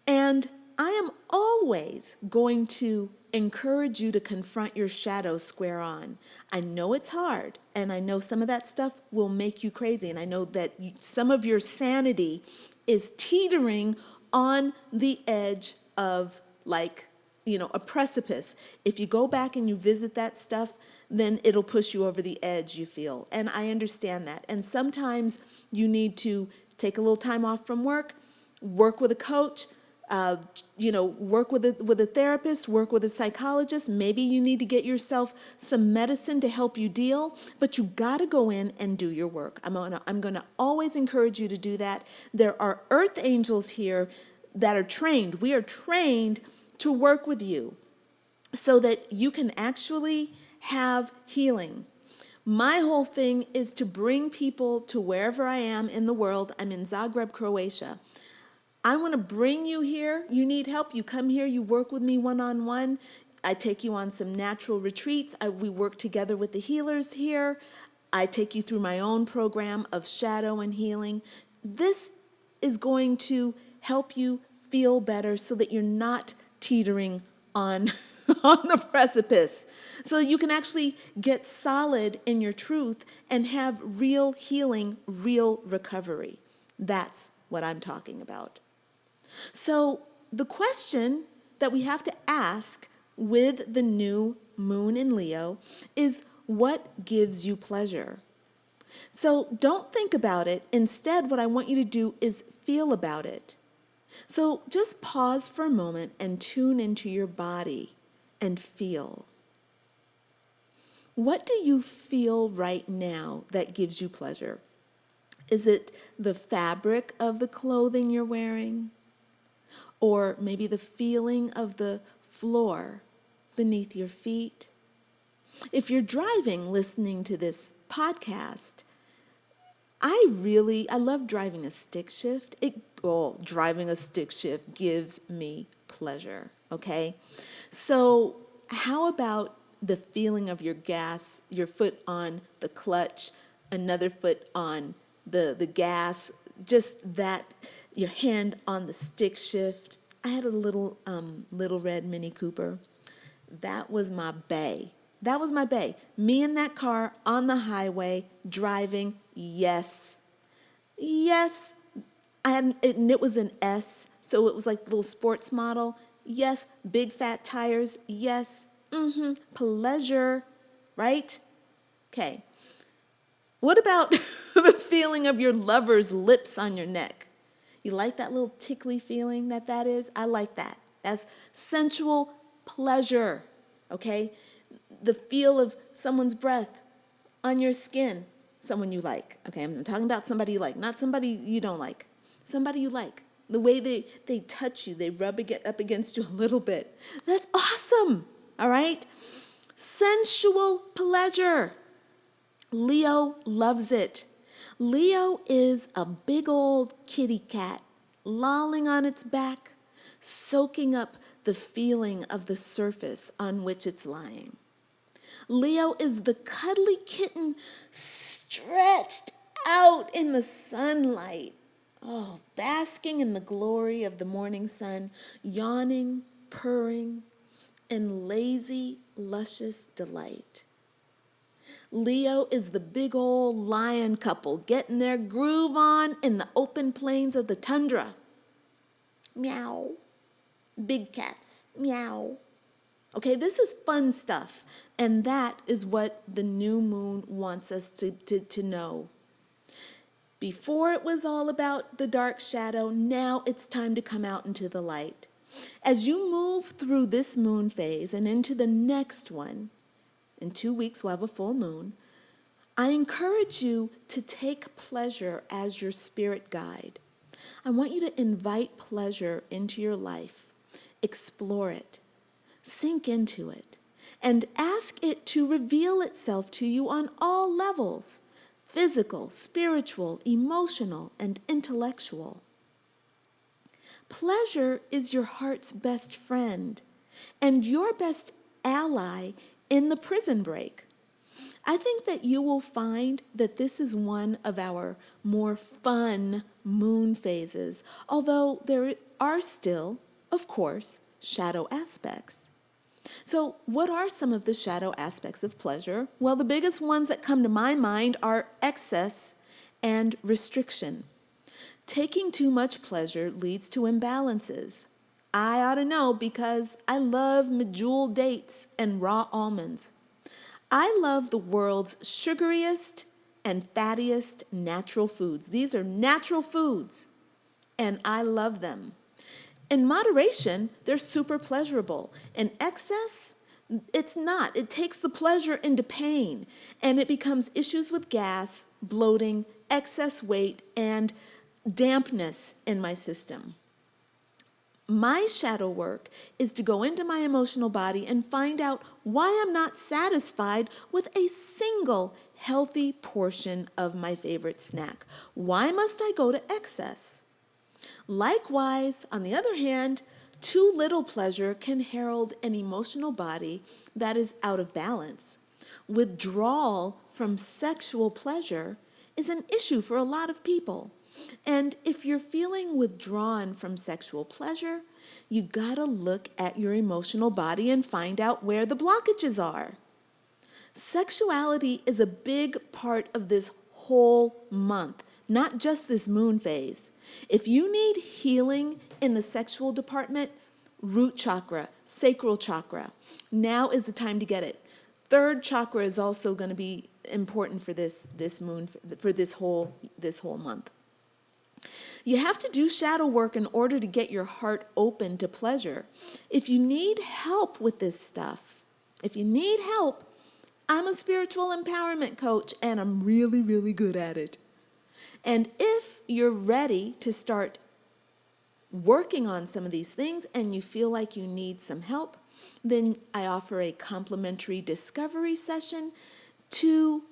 And I am always going to encourage you to confront your shadow square on. I know it's hard, and I know some of that stuff will make you crazy, and I know that some of your sanity is teetering on the edge of, like, a precipice. If you go back and you visit that stuff, then it'll push you over the edge, you feel. And I understand that. And sometimes you need to take a little time off from work with a coach, work with a therapist, work with a psychologist. Maybe you need to get yourself some medicine to help you deal, but you got to go in and do your work. I'm going to always encourage you to do that. There are earth angels here that are trained. We are trained to work with you so that you can actually have healing. My whole thing is to bring people to wherever I am in the world. I'm in Zagreb, Croatia. I want to bring you here. You need help. You come here. You work with me one-on-one. I take you on some natural retreats. We work together with the healers here. I take you through my own program of shadow and healing. This is going to help you feel better so that you're not teetering on, on the precipice. So you can actually get solid in your truth and have real healing, real recovery. That's what I'm talking about. So the question that we have to ask with the new moon in Leo is, what gives you pleasure? So don't think about it. Instead, what I want you to do is feel about it. So just pause for a moment and tune into your body and feel. What do you feel right now that gives you pleasure? Is it the fabric of the clothing you're wearing? Or maybe the feeling of the floor beneath your feet? If you're driving, listening to this podcast, I love driving a stick shift. Driving a stick shift gives me pleasure, okay? So how about the feeling of your gas, your foot on the clutch, another foot on the gas, just that, your hand on the stick shift. I had a little red Mini Cooper. That was my bae. That was my bae. Me in that car on the highway driving. Yes. Yes. And it was an S, so it was like the little sports model. Yes. Big fat tires. Yes. Pleasure. Right? Okay. What about the feeling of your lover's lips on your neck? You like that little tickly feeling that is? I like that. That's sensual pleasure, okay? The feel of someone's breath on your skin, someone you like. Okay, I'm talking about somebody you like, not somebody you don't like. Somebody you like. The way they touch you, they rub it up against you a little bit. That's awesome, all right? Sensual pleasure. Leo loves it. Leo is a big old kitty cat lolling on its back, soaking up the feeling of the surface on which it's lying. Leo is the cuddly kitten stretched out in the sunlight, basking in the glory of the morning sun, yawning, purring, in lazy, luscious delight. Leo is the big old lion couple getting their groove on in the open plains of the tundra. Meow. Big cats. Meow. Okay, this is fun stuff, and that is what the new moon wants us to know. Before it was all about the dark shadow, now it's time to come out into the light. As you move through this moon phase and into the next one, in 2 weeks we'll have a full moon, I encourage you to take pleasure as your spirit guide. I want you to invite pleasure into your life, explore it, sink into it, and ask it to reveal itself to you on all levels: physical, spiritual, emotional, and intellectual. Pleasure is your heart's best friend. and your best ally in the prison break. I think that you will find that this is one of our more fun moon phases, although there are still, of course, shadow aspects. So, what are some of the shadow aspects of pleasure? Well, the biggest ones that come to my mind are excess and restriction. Taking too much pleasure leads to imbalances. I ought to know because I love medjool dates and raw almonds. I love the world's sugariest and fattiest natural foods. These are natural foods, and I love them. In moderation, they're super pleasurable. In excess, it's not. It takes the pleasure into pain, and it becomes issues with gas, bloating, excess weight, and dampness in my system. My shadow work is to go into my emotional body and find out why I'm not satisfied with a single healthy portion of my favorite snack. Why must I go to excess? Likewise, on the other hand, too little pleasure can herald an emotional body that is out of balance. Withdrawal from sexual pleasure is an issue for a lot of people. And if you're feeling withdrawn from sexual pleasure, you gotta look at your emotional body and find out where the blockages are. Sexuality is a big part of this whole month, not just this moon phase. If you need healing in the sexual department, root chakra, sacral chakra, now is the time to get it. Third chakra is also going to be important for this moon, for this whole month. You have to do shadow work in order to get your heart open to pleasure. If you need help with this stuff, if you need help, I'm a spiritual empowerment coach and I'm really, really good at it. And if you're ready to start working on some of these things and you feel like you need some help, then I offer a complimentary discovery session to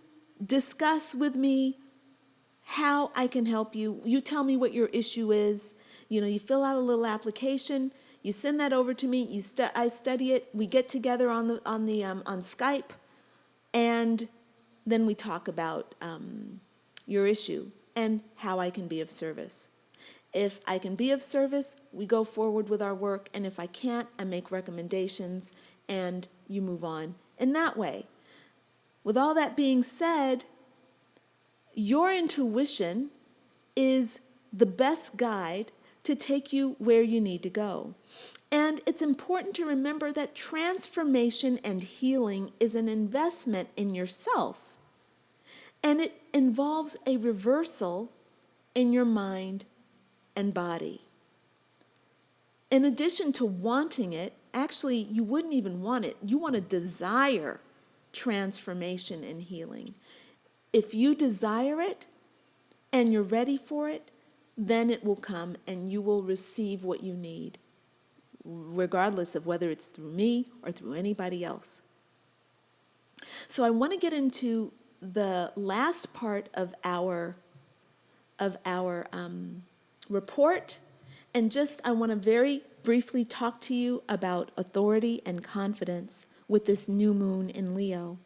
discuss with me how I can help you. You tell me what your issue is. You fill out a little application. You send that over to me. I study it. We get together on Skype, and then we talk about your issue and how I can be of service. If I can be of service, we go forward with our work, and if I can't, I make recommendations, and you move on in that way. With all that being said, your intuition is the best guide to take you where you need to go. And it's important to remember that transformation and healing is an investment in yourself. And it involves a reversal in your mind and body. In addition to wanting it, actually, you wouldn't even want it. You want to desire transformation and healing. If you desire it and you're ready for it, then it will come and you will receive what you need, regardless of whether it's through me or through anybody else. So I want to get into the last part of our report, and I want to very briefly talk to you about authority and confidence with this new moon in Leo.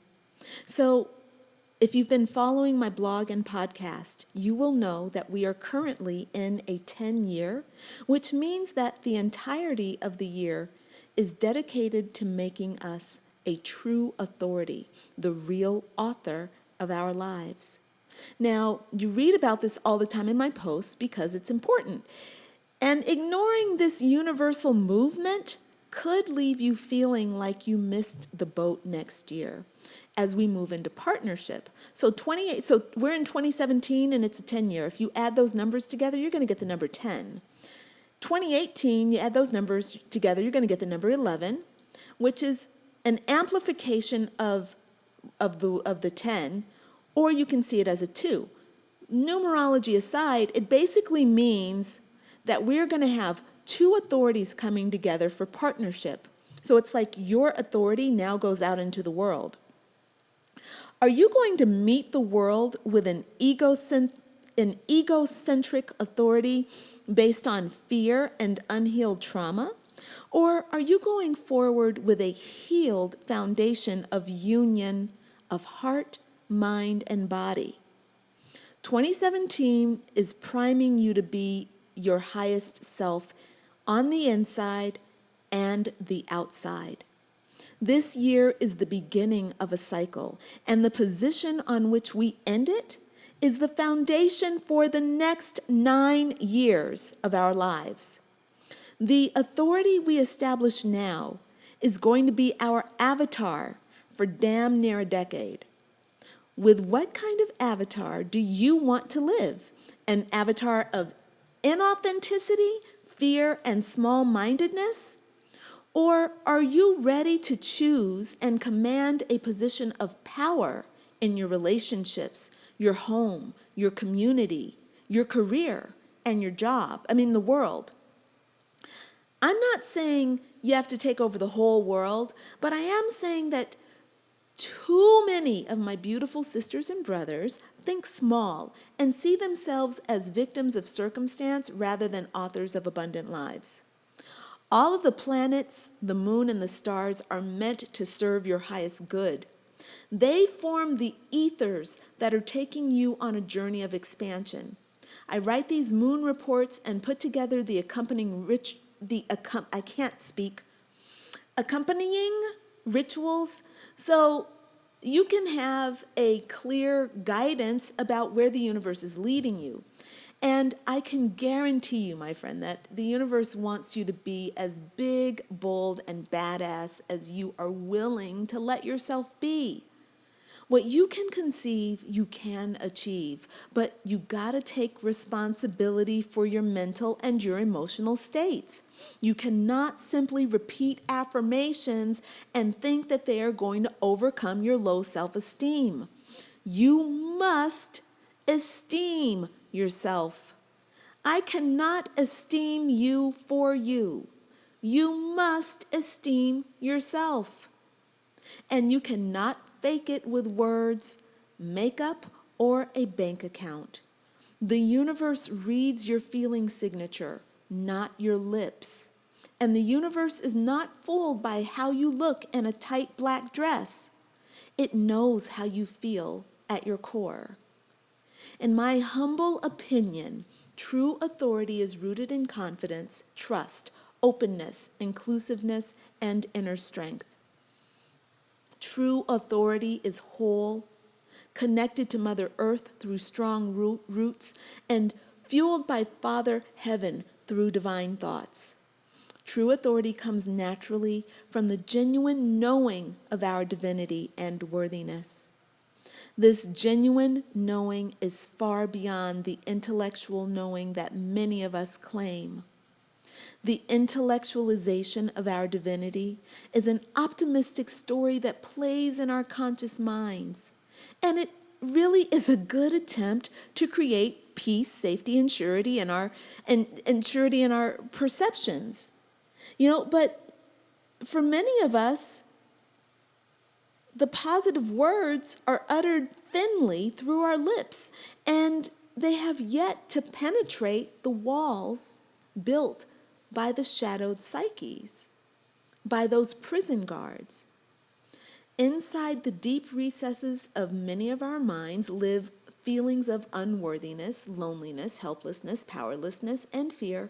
So if you've been following my blog and podcast, you will know that we are currently in a 10-year, which means that the entirety of the year is dedicated to making us a true authority, the real author of our lives. Now, you read about this all the time in my posts because it's important. And ignoring this universal movement could leave you feeling like you missed the boat next year as we move into partnership. So we're in 2017 and it's a 10-year. If you add those numbers together, you're going to get the number 10. 2018, you add those numbers together, you're going to get the number 11, which is an amplification of the 10, or you can see it as a 2. Numerology aside, it basically means that we're going to have two authorities coming together for partnership. So it's like your authority now goes out into the world. Are you going to meet the world with an egocentric authority based on fear and unhealed trauma? Or are you going forward with a healed foundation of union of heart, mind, and body? 2017 is priming you to be your highest self on the inside and the outside. This year is the beginning of a cycle, and the position on which we end it is the foundation for the next 9 years of our lives. The authority we establish now is going to be our avatar for damn near a decade. With what kind of avatar do you want to live? An avatar of inauthenticity, fear, and small-mindedness? Or are you ready to choose and command a position of power in your relationships, your home, your community, your career, and your job? The world. I'm not saying you have to take over the whole world, but I am saying that too many of my beautiful sisters and brothers think small and see themselves as victims of circumstance rather than authors of abundant lives. All of the planets, the moon, and the stars are meant to serve your highest good. They form the ethers that are taking you on a journey of expansion. I write these moon reports and put together the accompanying accompanying rituals so you can have a clear guidance about where the universe is leading you. And I can guarantee you, my friend, that the universe wants you to be as big, bold, and badass as you are willing to let yourself be. What you can conceive, you can achieve, but you gotta take responsibility for your mental and your emotional states. You cannot simply repeat affirmations and think that they are going to overcome your low self-esteem. You must esteem yourself. I cannot esteem you for you. You must esteem yourself. And you cannot fake it with words, makeup, or a bank account. The universe reads your feeling signature, not your lips. And the universe is not fooled by how you look in a tight black dress. It knows how you feel at your core. In my humble opinion, true authority is rooted in confidence, trust, openness, inclusiveness, and inner strength. True authority is whole, connected to Mother Earth through strong roots, and fueled by Father Heaven through divine thoughts. True authority comes naturally from the genuine knowing of our divinity and worthiness. This genuine knowing is far beyond the intellectual knowing that many of us claim. The intellectualization of our divinity is an optimistic story that plays in our conscious minds. And it really is a good attempt to create peace, safety, and surety in our perceptions. But for many of us, the positive words are uttered thinly through our lips, and they have yet to penetrate the walls built by the shadowed psyches, by those prison guards. Inside the deep recesses of many of our minds live feelings of unworthiness, loneliness, helplessness, powerlessness, and fear.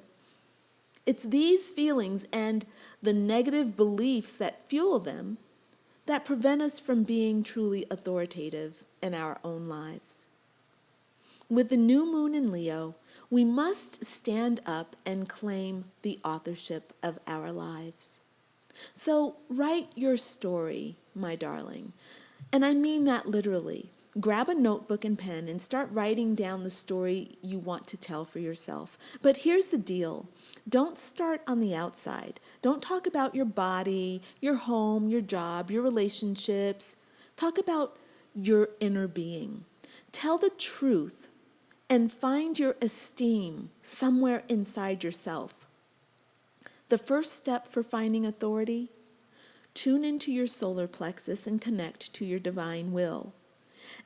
It's these feelings and the negative beliefs that fuel them that prevent us from being truly authoritative in our own lives. With the new moon in Leo, we must stand up and claim the authorship of our lives. So write your story, my darling. And I mean that literally. Grab a notebook and pen and start writing down the story you want to tell for yourself. But here's the deal. Don't start on the outside. Don't talk about your body, your home, your job, your relationships. Talk about your inner being. Tell the truth and find your esteem somewhere inside yourself. The first step for finding authority: tune into your solar plexus and connect to your divine will.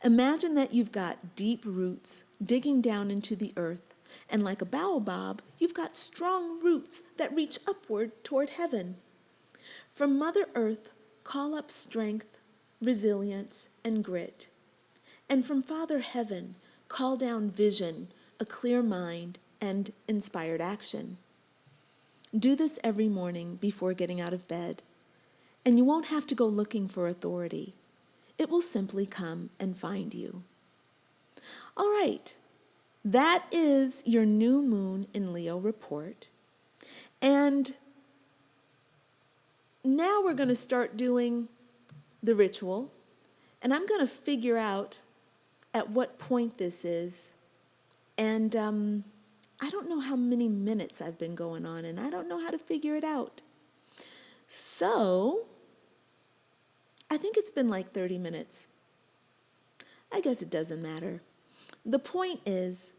Imagine that you've got deep roots digging down into the earth, And like a baobab, you've got strong roots that reach upward toward heaven. From Mother Earth, call up strength, resilience, and grit. And from Father Heaven, call down vision, a clear mind, and inspired action. Do this every morning before getting out of bed, and you won't have to go looking for authority. It will simply come and find you. All right, that is your new moon in Leo report. And now we're going to start doing the ritual, and I'm going to figure out at what point this is. And I don't know how many minutes I've been going on, and I don't know how to figure it out. So I think it's been like 30 minutes. I guess it doesn't matter. The point is,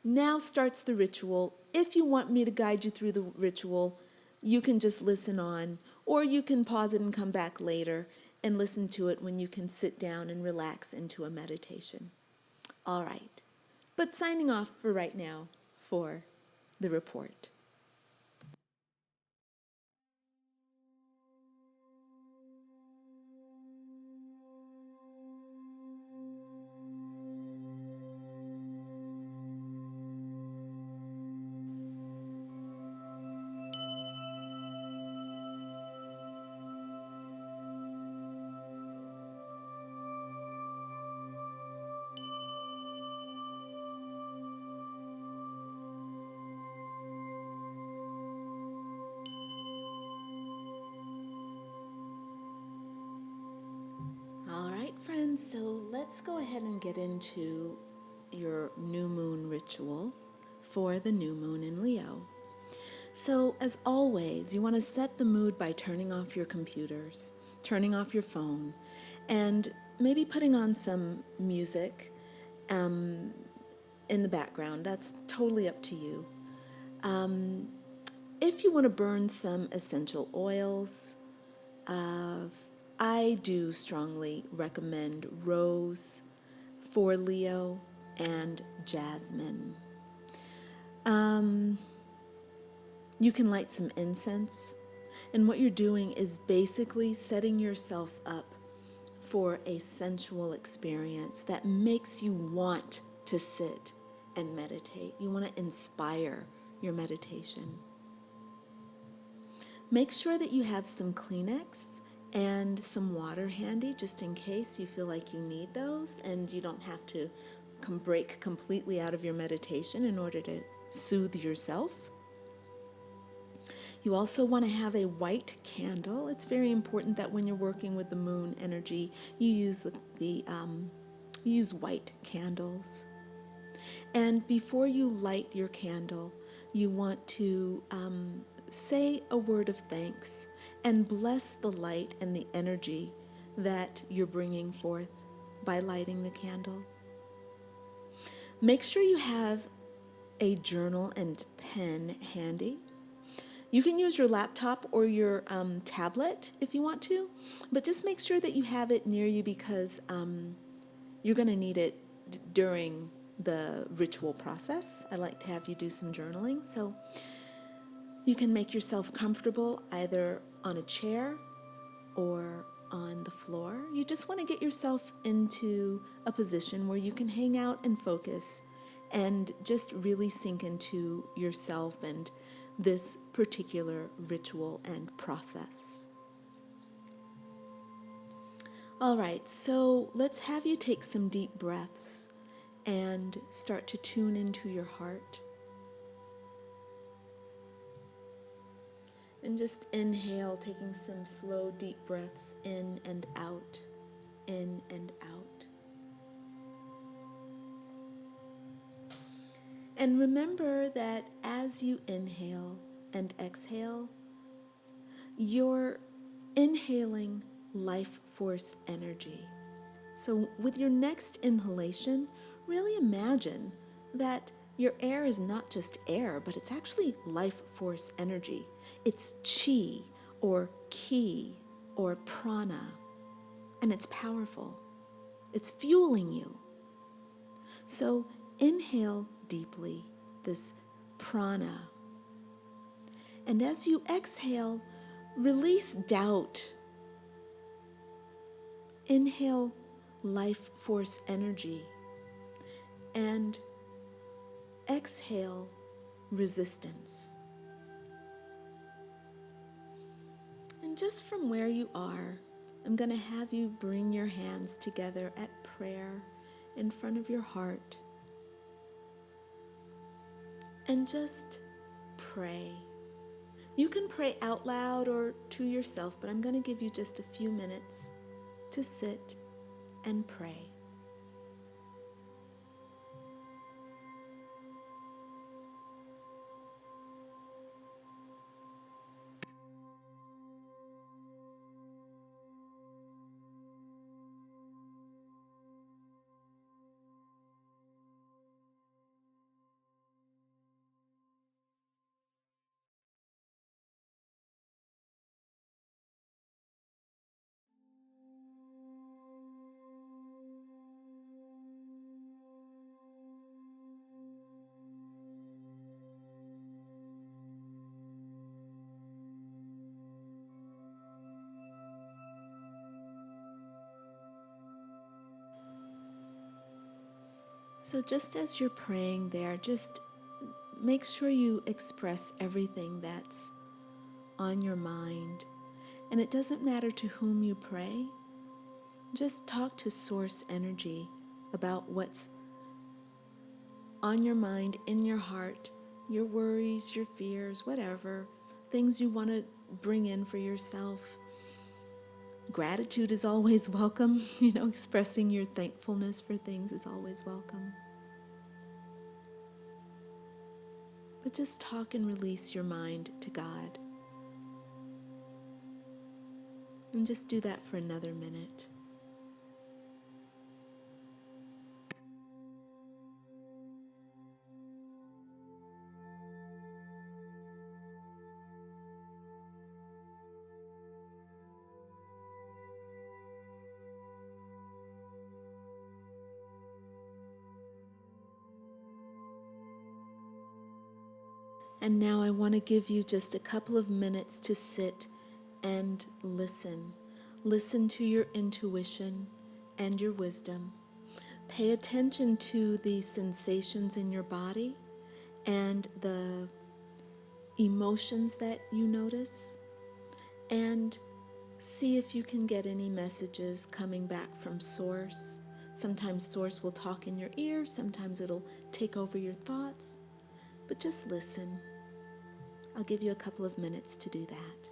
now starts the ritual. If you want me to guide you through the ritual, you can just listen on, or you can pause it and come back later and listen to it when you can sit down and relax into a meditation. All right. But signing off for right now for the report. All right, friends, so let's go ahead and get into your new moon ritual for the new moon in Leo. So, as always, you want to set the mood by turning off your computers, turning off your phone, and maybe putting on some music in the background. That's totally up to you. If you want to burn some essential oils, I do strongly recommend rose for Leo and jasmine. You can light some incense, and what you're doing is basically setting yourself up for a sensual experience that makes you want to sit and meditate. You want to inspire your meditation. Make sure that you have some Kleenex and some water handy just in case you feel like you need those and you don't have to break completely out of your meditation in order to soothe yourself. You also want to have a white candle. It's very important that when you're working with the moon energy, you use use white candles. And before you light your candle, you want to say a word of thanks and bless the light and the energy that you're bringing forth by lighting the candle. Make sure you have a journal and pen handy. You can use your laptop or your tablet if you want to, but just make sure that you have it near you because you're going to need it during the ritual process. I like to have you do some journaling, so you can make yourself comfortable either on a chair or on the floor. You just want to get yourself into a position where you can hang out and focus and just really sink into yourself and this particular ritual and process. All right, so let's have you take some deep breaths and start to tune into your heart. And just inhale, taking some slow, deep breaths in and out, in and out. And remember that as you inhale and exhale, you're inhaling life force energy. So with your next inhalation, really imagine that your air is not just air, but it's actually life force energy. It's chi or ki or prana, and it's powerful. It's fueling you. So inhale deeply this prana. And as you exhale, release doubt. Inhale life force energy. And exhale resistance. And just from where you are, I'm going to have you bring your hands together at prayer in front of your heart. And just pray. You can pray out loud or to yourself, but I'm going to give you just a few minutes to sit and pray. So just as you're praying there, just make sure you express everything that's on your mind. And it doesn't matter to whom you pray. Just talk to source energy about what's on your mind, in your heart, your worries, your fears, whatever, things you want to bring in for yourself. Gratitude is always welcome. Expressing your thankfulness for things is always welcome. But just talk and release your mind to God. And just do that for another minute. And now I want to give you just a couple of minutes to sit and listen. Listen to your intuition and your wisdom. Pay attention to the sensations in your body and the emotions that you notice. And see if you can get any messages coming back from Source. Sometimes Source will talk in your ear, sometimes it'll take over your thoughts. But just listen. I'll give you a couple of minutes to do that.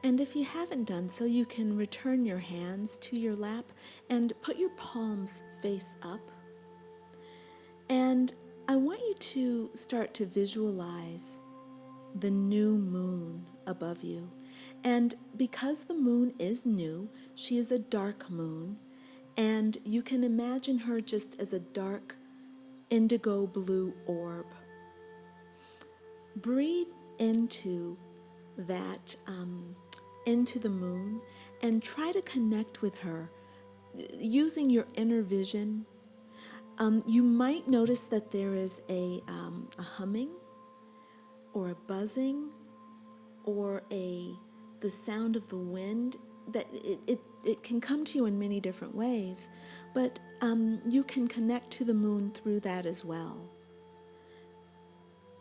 And if you haven't done so, you can return your hands to your lap and put your palms face up. And I want you to start to visualize the new moon above you. And because the moon is new, she is a dark moon, and you can imagine her just as a dark indigo blue orb. Breathe into that, into the moon, and try to connect with her using your inner vision. You might notice that there is a humming or a buzzing or the sound of the wind. That it can come to you in many different ways, but you can connect to the moon through that as well.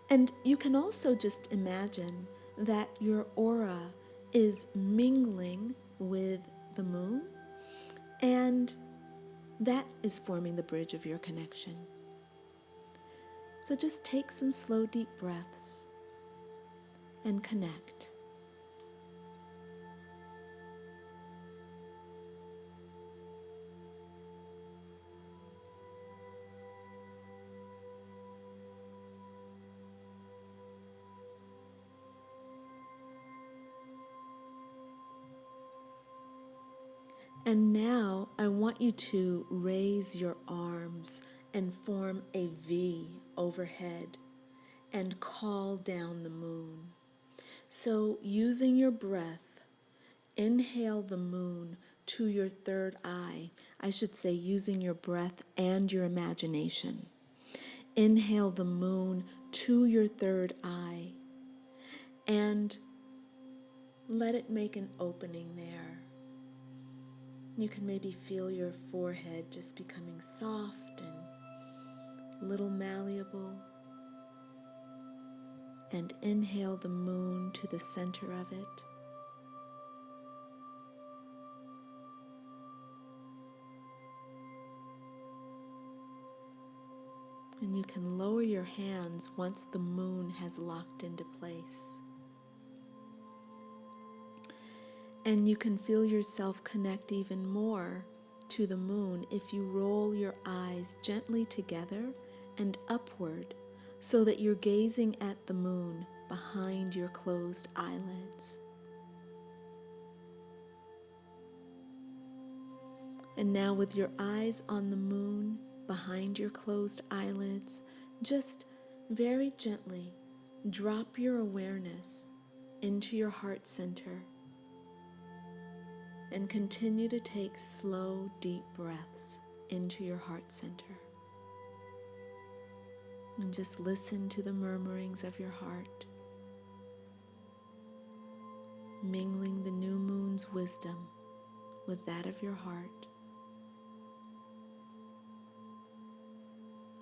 And you can also just imagine that your aura is mingling with the moon, and that is forming the bridge of your connection. So just take some slow, deep breaths and connect. And now I want you to raise your arms and form a V overhead and call down the moon. So using your breath, inhale the moon to your third eye. I should say using your breath and your imagination. Inhale the moon to your third eye and let it make an opening there. You can maybe feel your forehead just becoming soft and a little malleable. And inhale the moon to the center of it. And you can lower your hands once the moon has locked into place. And you can feel yourself connect even more to the moon if you roll your eyes gently together and upward so that you're gazing at the moon behind your closed eyelids. And now with your eyes on the moon behind your closed eyelids, just very gently drop your awareness into your heart center and continue to take slow, deep breaths into your heart center. And just listen to the murmurings of your heart, mingling the new moon's wisdom with that of your heart,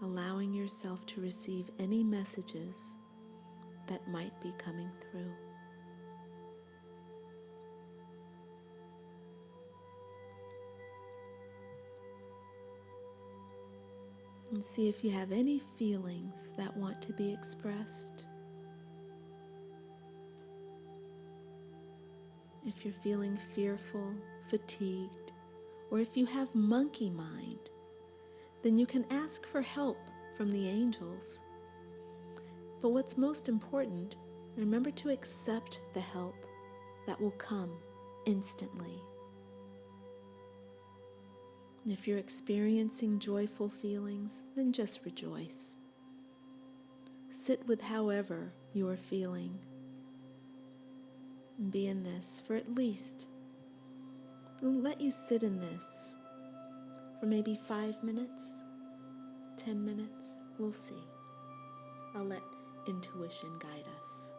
allowing yourself to receive any messages that might be coming through. And see if you have any feelings that want to be expressed. If you're feeling fearful, fatigued, or if you have monkey mind, then you can ask for help from the angels. But what's most important, remember to accept the help that will come instantly. If you're experiencing joyful feelings, then just rejoice. Sit with however you are feeling. And be in this for at least, we'll let you sit in this for maybe 5 minutes, 10 minutes, we'll see. I'll let intuition guide us.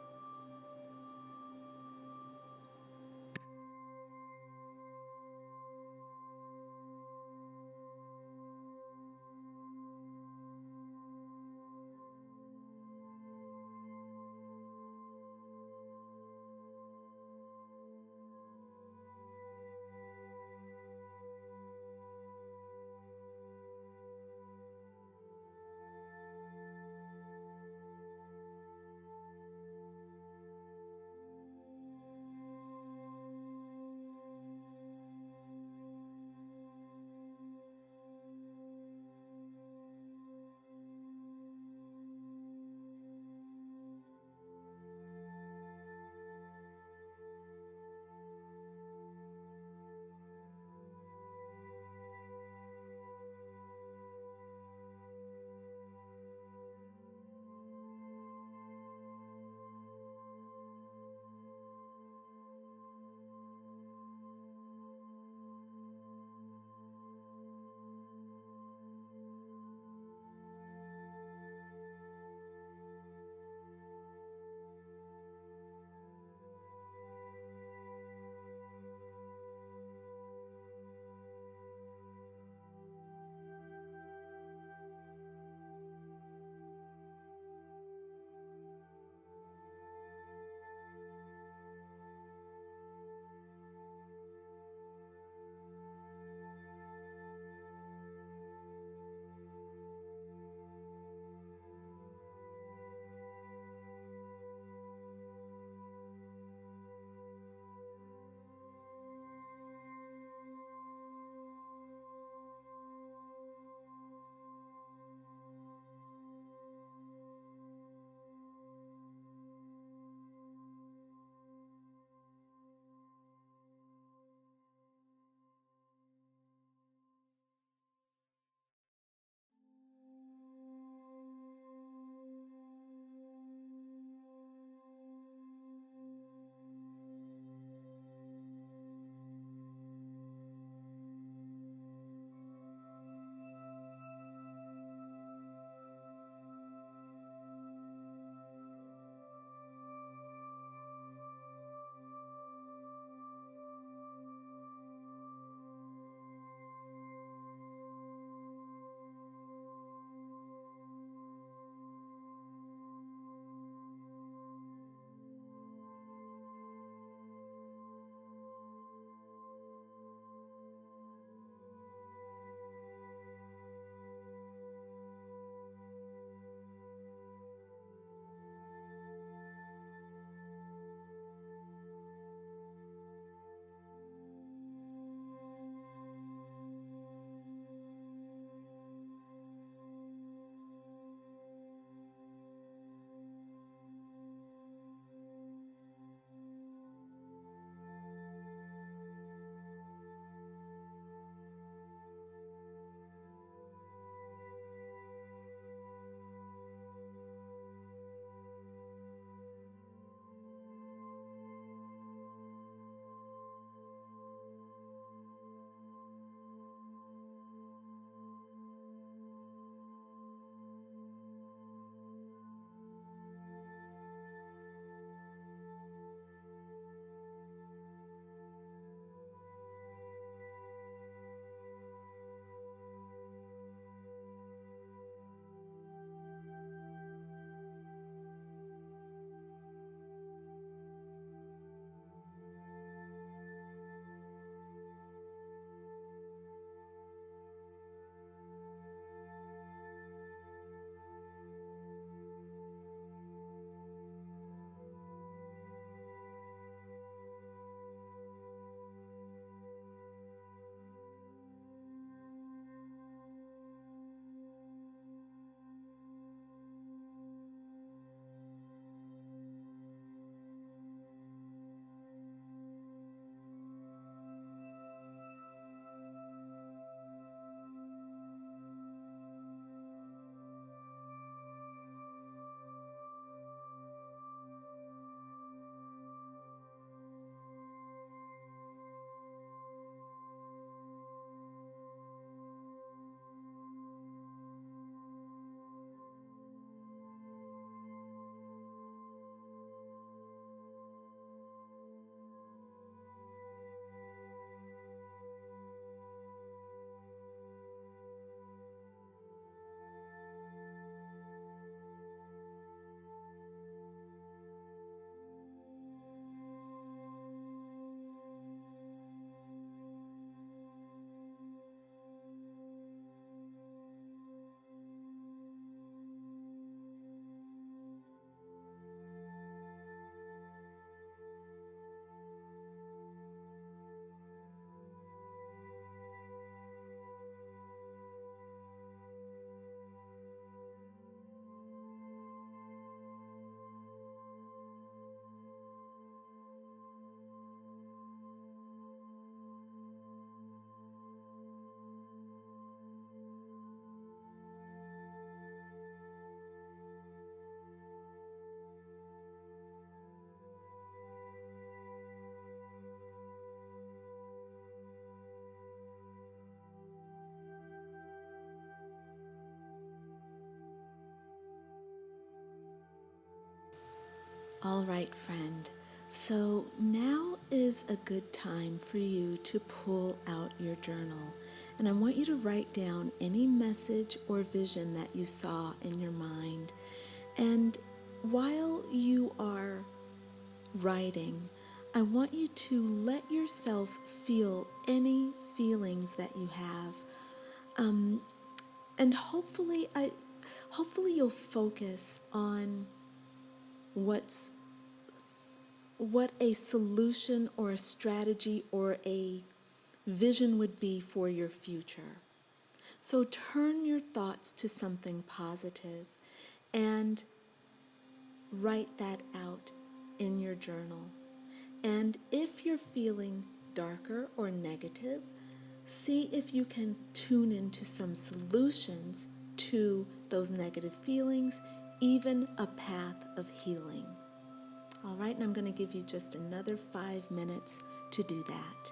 All right, friend. So now is a good time for you to pull out your journal. And I want you to write down any message or vision that you saw in your mind. And while you are writing, I want you to let yourself feel any feelings that you have. And hopefully you'll focus on what's what a solution or a strategy or a vision would be for your future. So turn your thoughts to something positive and write that out in your journal. And if you're feeling darker or negative, see if you can tune into some solutions to those negative feelings, even a path of healing. All right, and I'm going to give you just another 5 minutes to do that.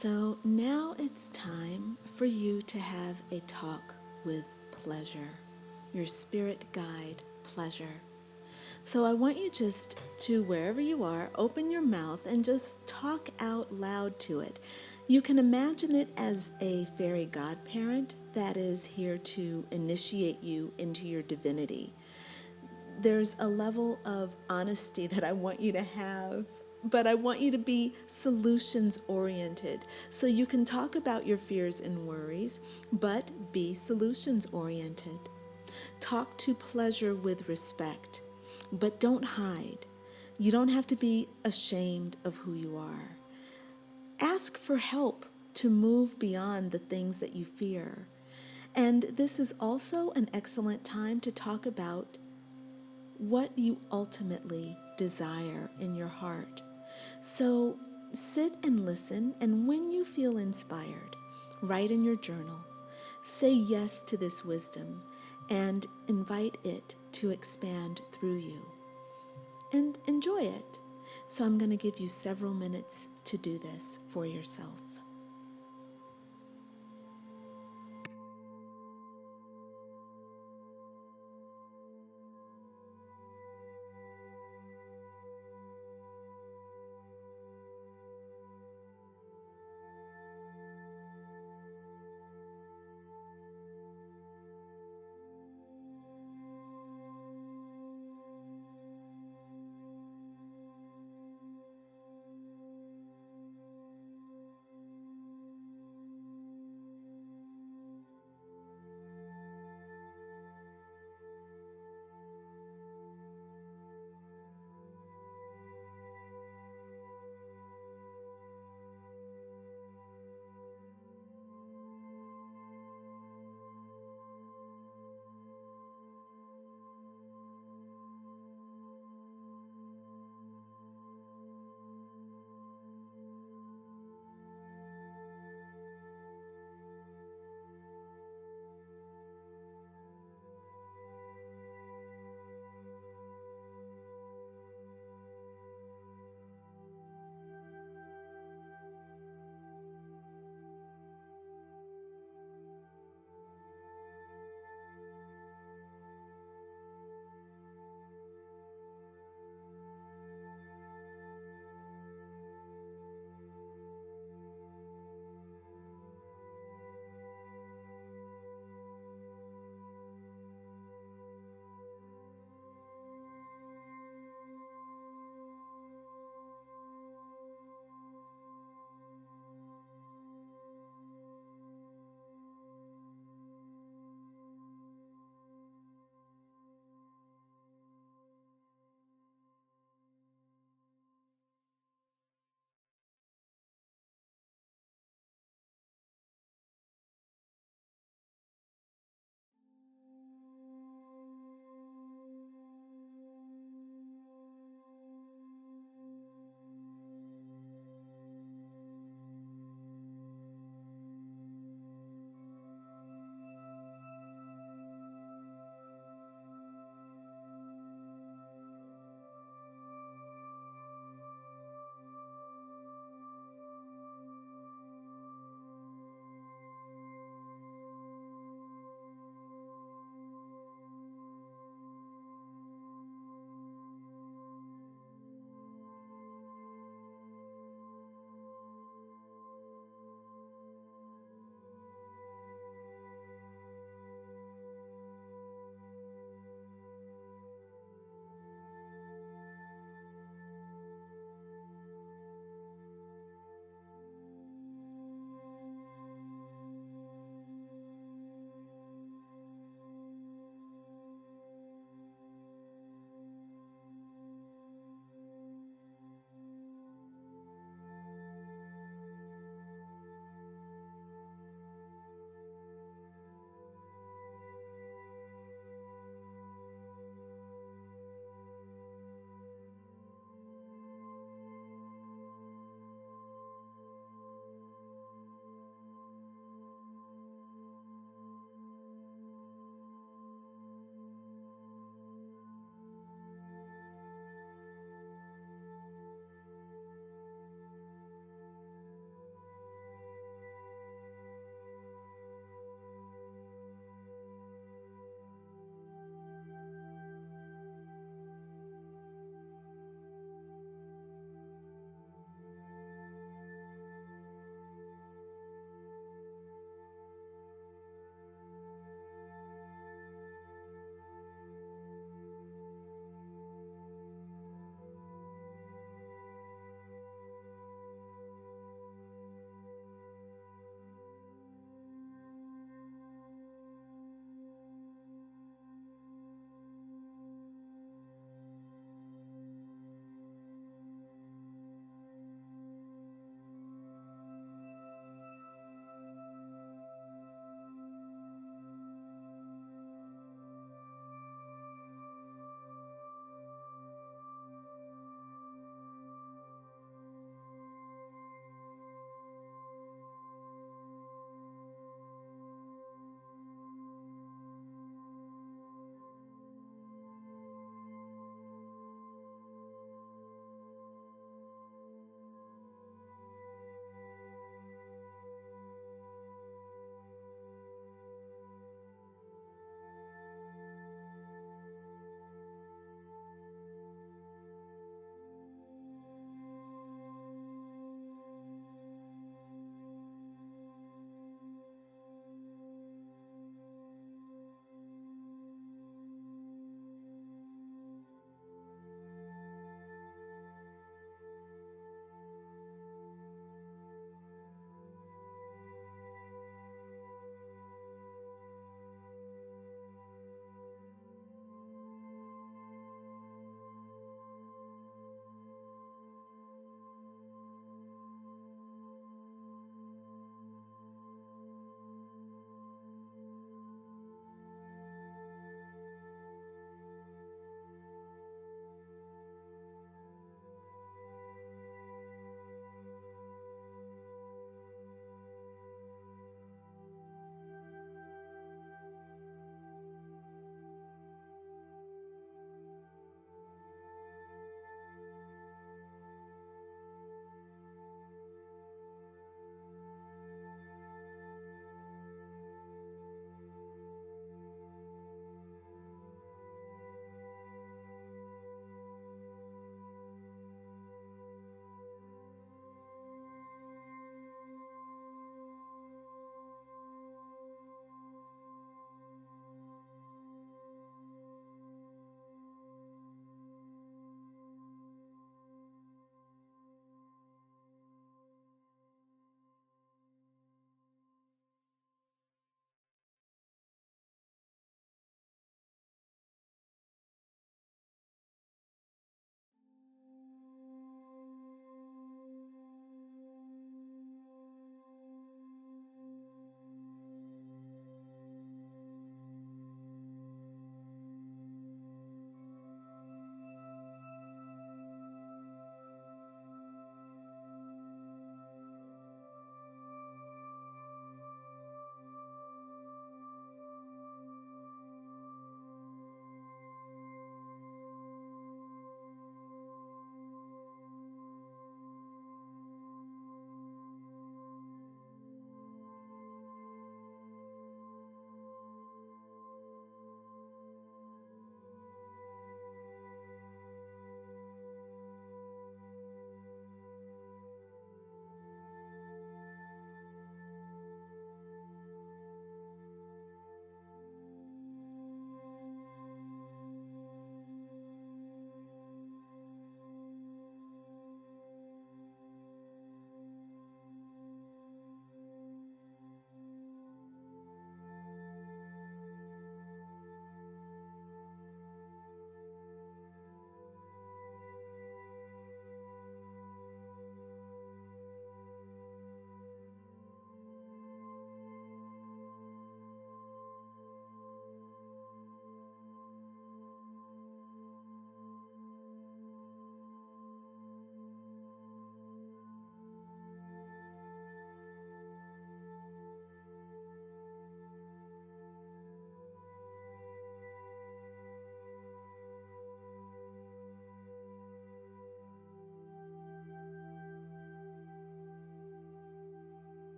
So now it's time for you to have a talk with pleasure, your spirit guide, pleasure. So I want you just to, wherever you are, open your mouth and just talk out loud to it. You can imagine it as a fairy godparent that is here to initiate you into your divinity. There's a level of honesty that I want you to have, but I want you to be solutions oriented. So you can talk about your fears and worries, but be solutions oriented. Talk to pleasure with respect, but don't hide. You don't have to be ashamed of who you are. Ask for help to move beyond the things that you fear. And this is also an excellent time to talk about what you ultimately desire in your heart. So sit and listen, and when you feel inspired, write in your journal. Say yes to this wisdom and invite it to expand through you. And enjoy it. So I'm going to give you several minutes to do this for yourself.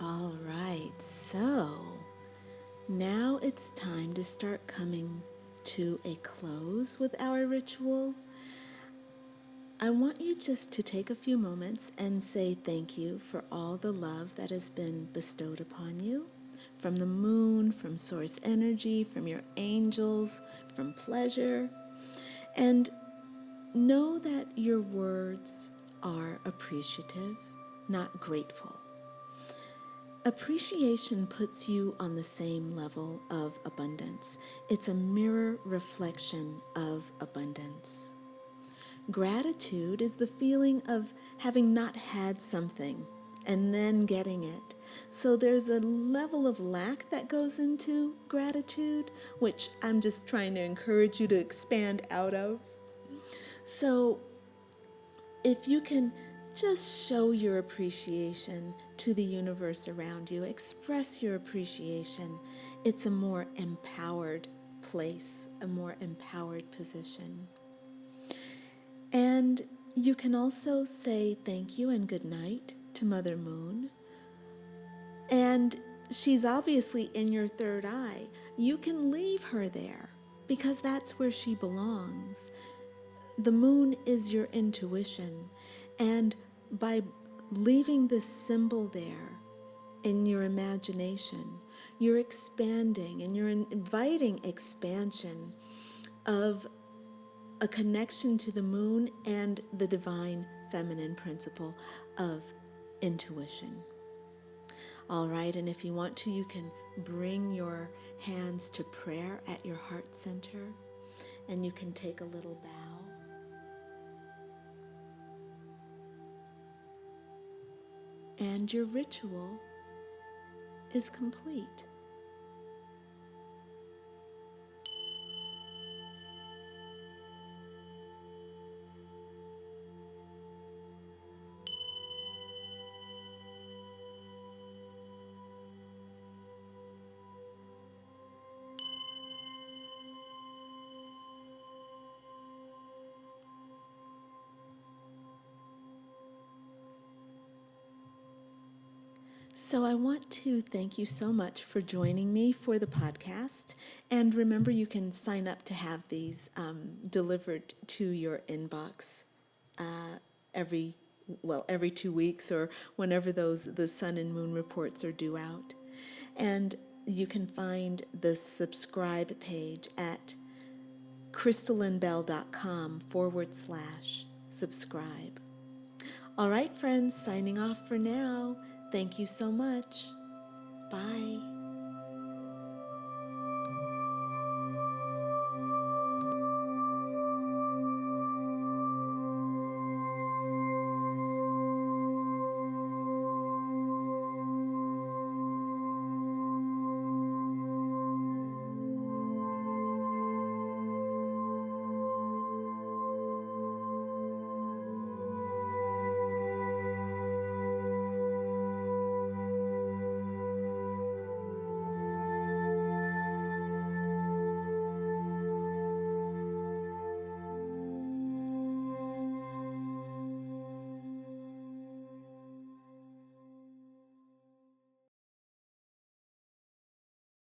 All right, so now it's time to start coming to a close with our ritual. I want you just to take a few moments and say thank you for all the love that has been bestowed upon you from the moon, from source energy, from your angels, from pleasure. And know that your words are appreciative, not grateful. Appreciation puts you on the same level of abundance. It's a mirror reflection of abundance. Gratitude is the feeling of having not had something and then getting it. So there's a level of lack that goes into gratitude, which I'm just trying to encourage you to expand out of. So if you can just show your appreciation to the universe around you, express your appreciation, it's a more empowered place, a more empowered position. And you can also say thank you and good night to Mother Moon. And she's obviously in your third eye. You can leave her there because that's where she belongs. The moon is your intuition. And by leaving this symbol there in your imagination, you're expanding and you're inviting expansion of a connection to the moon and the divine feminine principle of intuition. All right, and if you want to, you can bring your hands to prayer at your heart center, and you can take a little bow. And your ritual is complete. So I want to thank you so much for joining me for the podcast. And remember, you can sign up to have these delivered to your inbox every 2 weeks or whenever the sun and moon reports are due out. And you can find the subscribe page at crystallinbell.com/subscribe. All right, friends, signing off for now. Thank you so much.